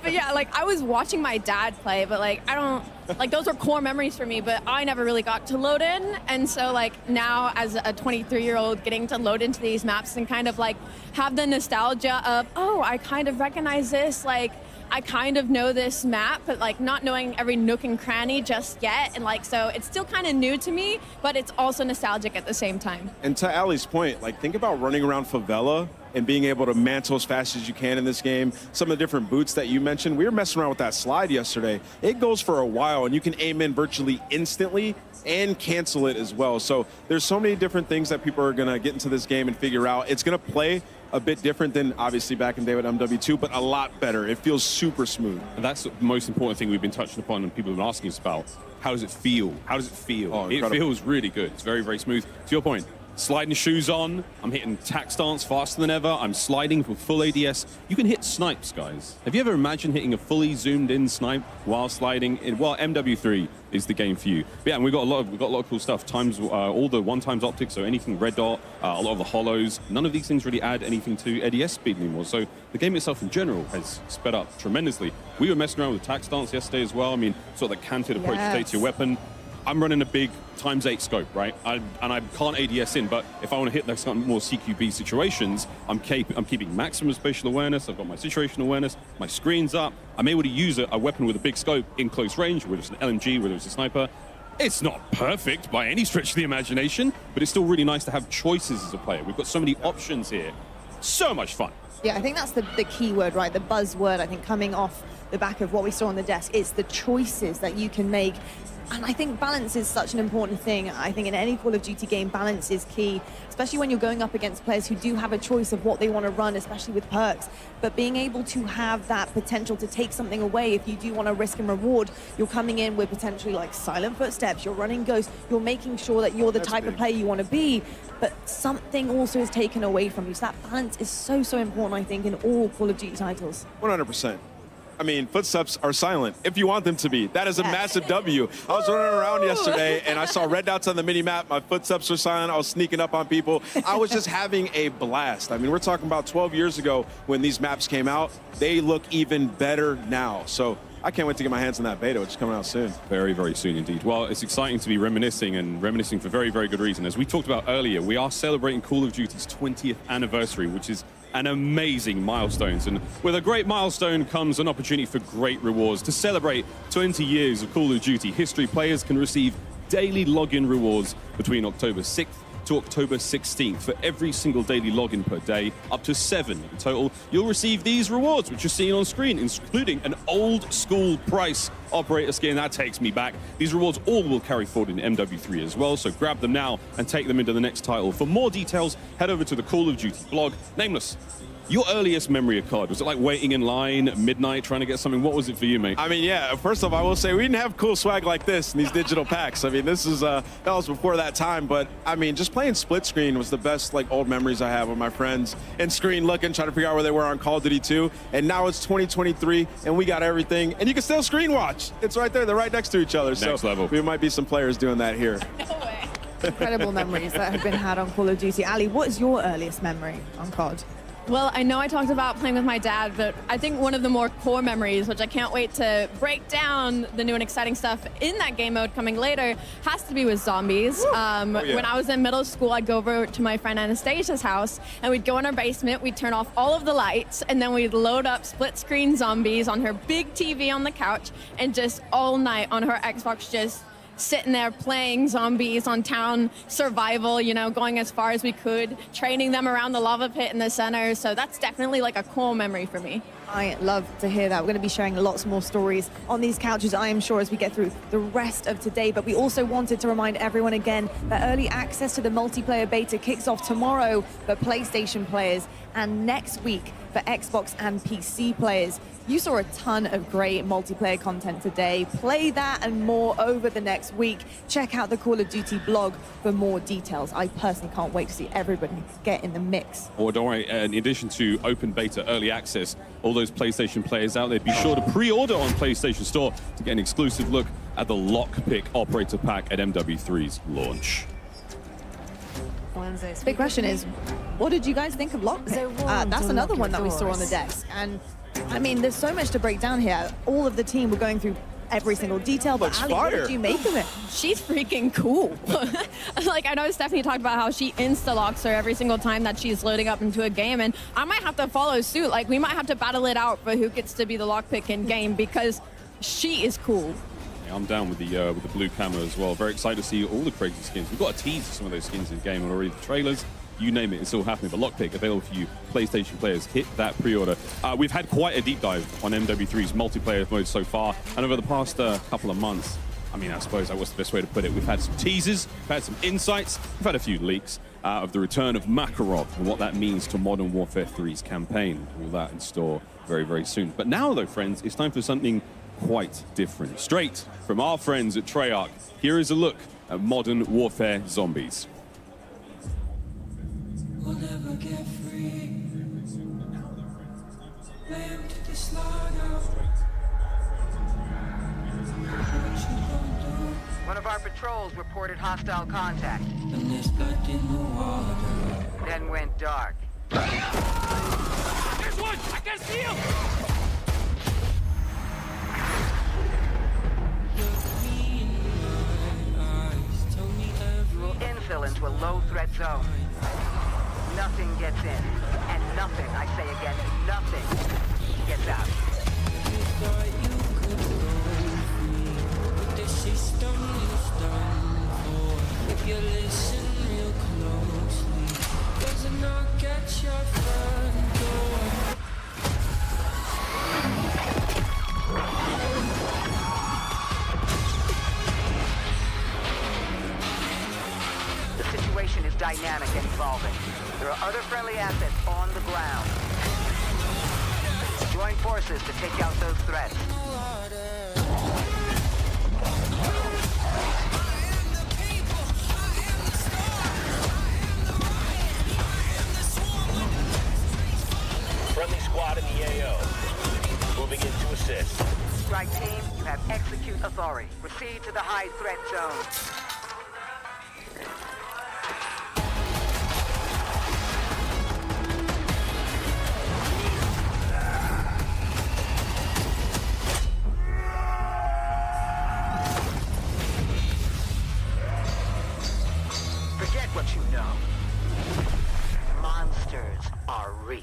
But yeah, like I was watching my dad play, but like I don't like those are core memories for me, but I never really got to load in. And so like now as a 23-year-old getting to load into these maps and kind of like have the nostalgia of, oh, I kind of recognize this, like I kind of know this map, but like not knowing every nook and cranny just yet. And like, so it's still kind of new to me, but it's also nostalgic at the same time. And to Ali's point, like think about running around favela and being able to mantle as fast as you can in this game. Some of the different boots that you mentioned, we were messing around with that slide yesterday. It goes for a while and you can aim in virtually instantly and cancel it as well. So there's so many different things that people are gonna get into this game and figure out. It's gonna play a bit different than obviously back in day with MW2, but a lot better. It feels super smooth. And that's the most important thing we've been touching upon and people have been asking us about. How does it feel? How does it feel? Oh, it feels really good. It's very, very smooth. To your point, sliding shoes on, I'm hitting tack stance faster than ever, I'm sliding for full ADS. You can hit snipes, guys. Have you ever imagined hitting a fully zoomed in snipe while sliding? Well, MW3 is the game for you. But yeah, and we've got a lot of cool stuff. All the one-times optics, so anything red dot, a lot of the hollows. None of these things really add anything to ADS speed anymore. So the game itself in general has sped up tremendously. We were messing around with tack stance yesterday as well. I mean, sort of the canted approach to take to your weapon. I'm running a big ×8 scope, right? And I can't ADS in, but if I want to hit those kind of more CQB situations, I'm keeping maximum spatial awareness. I've got my situational awareness, my screen's up. I'm able to use a weapon with a big scope in close range, whether it's an LMG, whether it's a sniper. It's not perfect by any stretch of the imagination, but it's still really nice to have choices as a player. We've got so many options here. So much fun. Yeah, I think that's the key word, right? The buzzword, I think, coming off the back of what we saw on the desk. It's the choices that you can make. And I think balance is such an important thing. I think in any Call of Duty game, balance is key, especially when you're going up against players who do have a choice of what they want to run, especially with perks. But being able to have that potential to take something away, if you do want to risk and reward, you're coming in with potentially like silent footsteps, you're running ghosts, you're making sure that you're the type of player you want to be, but something also is taken away from you. So that balance is so, so important, I think, in all Call of Duty titles. 100%. I mean, footsteps are silent if you want them to be. That is a massive W. I was running around yesterday and I saw red dots on the mini map. My footsteps were silent. I was sneaking up on people. I was just having a blast. I mean, we're talking about 12 years ago when these maps came out. They look even better now. So I can't wait to get my hands on that beta, which is coming out soon. Very, very soon indeed. Well, it's exciting to be reminiscing for very, very good reason. As we talked about earlier, we are celebrating Call of Duty's 20th anniversary, which is an amazing milestone. And with a great milestone comes an opportunity for great rewards. To celebrate 20 years of Call of Duty history, players can receive daily login rewards between October 6th to October 16th for every single daily login per day, up to 7 in total. You'll receive these rewards, which you're seeing on screen, including an old school price operator skin. That takes me back. These rewards all will carry forward in MW3 as well, so grab them now and take them into the next title. For more details, head over to the Call of Duty blog. Nameless, your earliest memory of COD, was it like waiting in line at midnight trying to get something? What was it for you, mate? I mean, yeah, first off, I will say we didn't have cool swag like this in these digital packs. I mean, this is that was before that time, but I mean, just playing split screen was the best like old memories I have with my friends, and screen looking, trying to figure out where they were on Call of Duty 2. And now it's 2023 and we got everything, and you can still screen watch. It's right there, they're right next to each other. Next level. We might be some players doing that here. Incredible memories that have been had on Call of Duty. Ali, what is your earliest memory on COD? Well, I know I talked about playing with my dad, but I think one of the more core memories, which I can't wait to break down the new and exciting stuff in that game mode coming later, has to be with zombies. When I was in middle school, I'd go over to my friend Anastasia's house, and we'd go in our basement, we'd turn off all of the lights, and then we'd load up split-screen zombies on her big TV on the couch, and just all night on her Xbox just sitting there playing zombies on town survival, you know, going as far as we could, training them around the lava pit in the center. So that's definitely like a core memory for me. I love to hear that. We're going to be sharing lots more stories on these couches, I am sure, as we get through the rest of today. But we also wanted to remind everyone again that early access to the multiplayer beta kicks off tomorrow for PlayStation players and next week for Xbox and PC players. You saw a ton of great multiplayer content today. Play that and more over the next week. Check out the Call of Duty blog for more details. I personally can't wait to see everybody get in the mix. Or don't worry, in addition to open beta early access, all those PlayStation players out there, be sure to pre-order on PlayStation Store to get an exclusive look at the Lockpick Operator Pack at MW3's launch. Big question is, what did you guys think of Lockpick? That's another one that we saw on the desk. And I mean, there's so much to break down here. All of the team were going through every single detail, but Ali, what did you make of it? She's freaking cool. Like, I know Stephanie talked about how she insta-locks her every single time that she's loading up into a game, and I might have to follow suit. Like, we might have to battle it out for who gets to be the lockpick in game, because she is cool. Yeah, I'm down with the blue camo as well. Very excited to see all the crazy skins. We've got a tease of some of those skins in game already. The trailers, you name it, it's all happening. But Lockpick available for you PlayStation players. Hit that pre-order. We've had quite a deep dive on MW3's multiplayer mode so far, and over the past couple of months, I mean, I suppose that was the best way to put it. We've had some teasers, we've had some insights, we've had a few leaks of the return of Makarov and what that means to Modern Warfare 3's campaign. All that in store very, very soon. But now, though, friends, it's time for something quite different. Straight from our friends at Treyarch, here is a look at Modern Warfare Zombies. We'll never get free. Lamb to the slaughter. One of our patrols reported hostile contact. And there's blood in the water. Then went dark. There's one! I can see him! You will infill into a low-threat zone. Nothing gets in. And nothing, I say again, nothing gets out. You thought you could go free. The system is done for. If you listen real closely, there's a knock at your front door. The situation is dynamic and evolving. There are other friendly assets on the ground. Join forces to take out those threats. Friendly squad in the AO. Moving in to assist. Strike team, you have execute authority. Proceed to the high threat zone. Forget what you know. Monsters are real.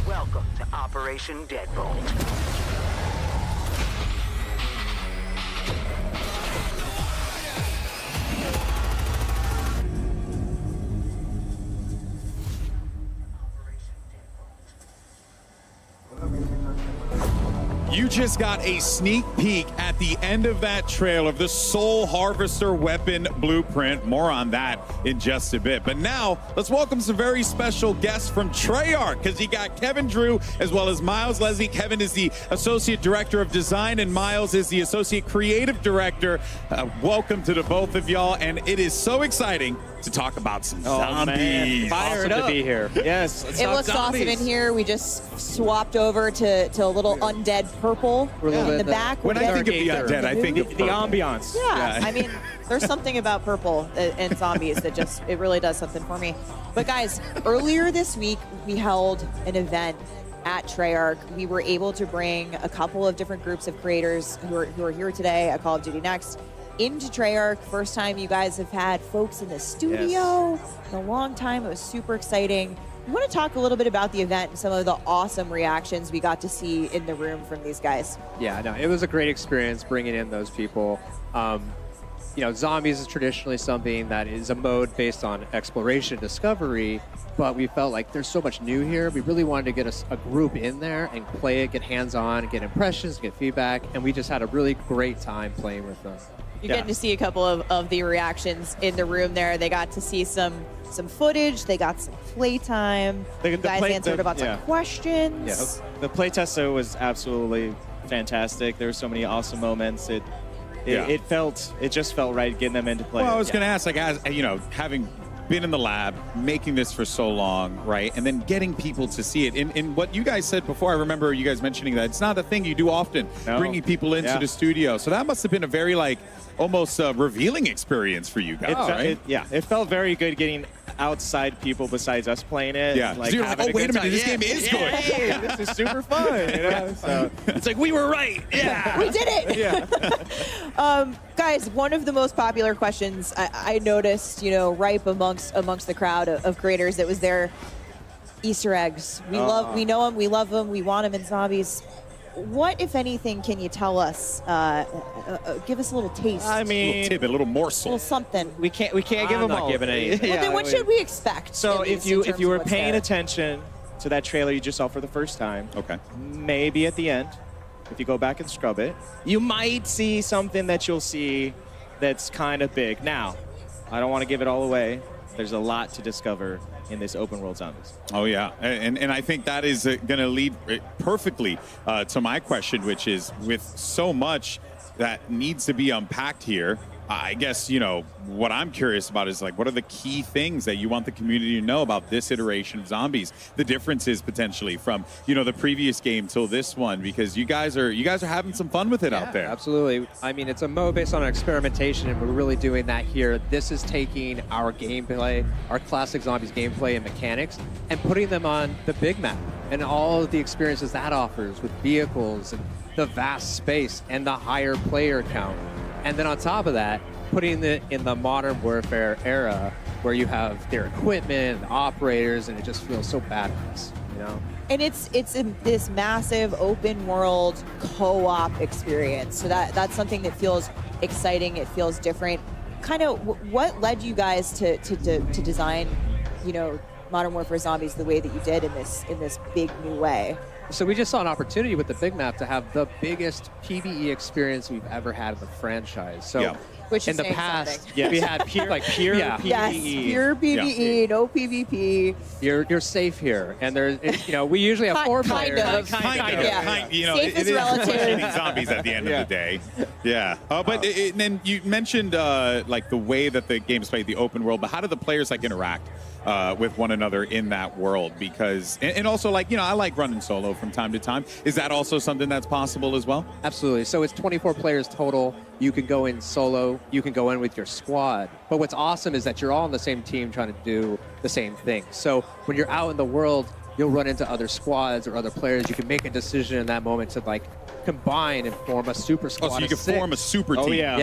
Welcome to Operation Deadbolt. You just got a sneak peek at the end of that trailer of the Soul Harvester weapon blueprint. More on that in just a bit. But now, let's welcome some very special guests from Treyarch, because you got Kevin Drew as well as Miles Leslie. Kevin is the Associate Director of Design, and Miles is the Associate Creative Director. Welcome to the both of y'all, and it is so exciting to talk about some Oh, zombies. man. Fire it up. To be here. Yes. Let's It talk looks zombies. awesome in here. We just swapped over to a little undead purple in the back. When I think of the undead, I think of the purple. ambiance. Yeah, I mean, there's something about purple and zombies that just, it really does something for me. But guys, earlier this week, we held an event at Treyarch. We were able to bring a couple of different groups of creators who are here today at Call of Duty Next into Treyarch. First time you guys have had folks in the studio in a long time. It was super exciting. We want to talk a little bit about the event and some of the awesome reactions we got to see in the room from these guys. Yeah, no, it was a great experience bringing in those people. You know, zombies is traditionally something that is a mode based on exploration, discovery, but we felt like there's so much new here. We really wanted to get a group in there and play it, get hands-on, get impressions, get feedback, and we just had a really great time playing with them. You're getting to see a couple of the reactions in the room there. They got to see some footage. They got some playtime. You guys answered about some questions. Yeah, the playtest though was absolutely fantastic. There were so many awesome moments. It just felt right getting them into play. Well, I was going to ask, like, as you know, having been in the lab, making this for so long, right, and then getting people to see it. In what you guys said before, I remember you guys mentioning that it's not a thing you do often, bringing people into the studio. So that must have been a very, like, almost revealing experience for you guys, right? It felt very good getting outside people besides us playing it. Yeah. Like, So you're like, having oh, a wait good a minute, this time. game is good. Hey, this is super fun. You know? So, it's like, we were right. Yeah. We did it. Yeah. Guys, one of the most popular questions I noticed, you know, ripe amongst the crowd of creators that was there, Easter eggs. We know them, we love them, we want them in zombies. What, if anything, can you tell us? Give us a little taste. I mean, a little tidbit, a little morsel. A little something. We can't give I'm them not all. giving anything. Well, then what should we expect? So at if least, you in terms were of what's paying there? attention to that trailer you just saw for the first time, okay, maybe at the end, if you go back and scrub it, you might see something that you'll see that's kind of big. Now, I don't want to give it all away. There's a lot to discover in this open world zombies. Oh yeah, and I think that is going to lead perfectly to my question, which is, with so much that needs to be unpacked here, I guess, you know, what I'm curious about is, like, what are the key things that you want the community to know about this iteration of zombies? The differences potentially from, you know, the previous game till this one, because you guys are having some fun with it out there. Absolutely. I mean, it's a mode based on experimentation, and we're really doing that here. This is taking our gameplay, our classic zombies gameplay and mechanics, and putting them on the big map and all of the experiences that offers with vehicles and the vast space and the higher player count. And then on top of that, putting it in the modern warfare era where you have their equipment, the operators, and it just feels so badass, you know? And it's this massive open world co-op experience. So that's something that feels exciting. It feels different. Kind of what led you guys to design, you know, Modern Warfare Zombies the way that you did in this big new way? So we just saw an opportunity with the big map to have the biggest PvE experience we've ever had in the franchise. So Which in is the saying past, something. we had pure PvE. Yes, pure PvE, no PvP. You're safe here, and there's, you know, we usually have four kind players. of. Yeah. You know, Safe it is is relative. questioning zombies at the end of the day. Yeah. But then you mentioned like the way that the game is played, the open world, but how do the players like interact with one another in that world? Because, and also, like, you know, I like running solo from time to time. Is that also something that's possible as well? Absolutely. So it's 24 players total. You can go in solo. You can go in with your squad. But what's awesome is that you're all on the same team trying to do the same thing. So when you're out in the world, you'll run into other squads or other players. You can make a decision in that moment to, like, combine and form a super squad. Oh, so you of can six. form a super team. Yeah.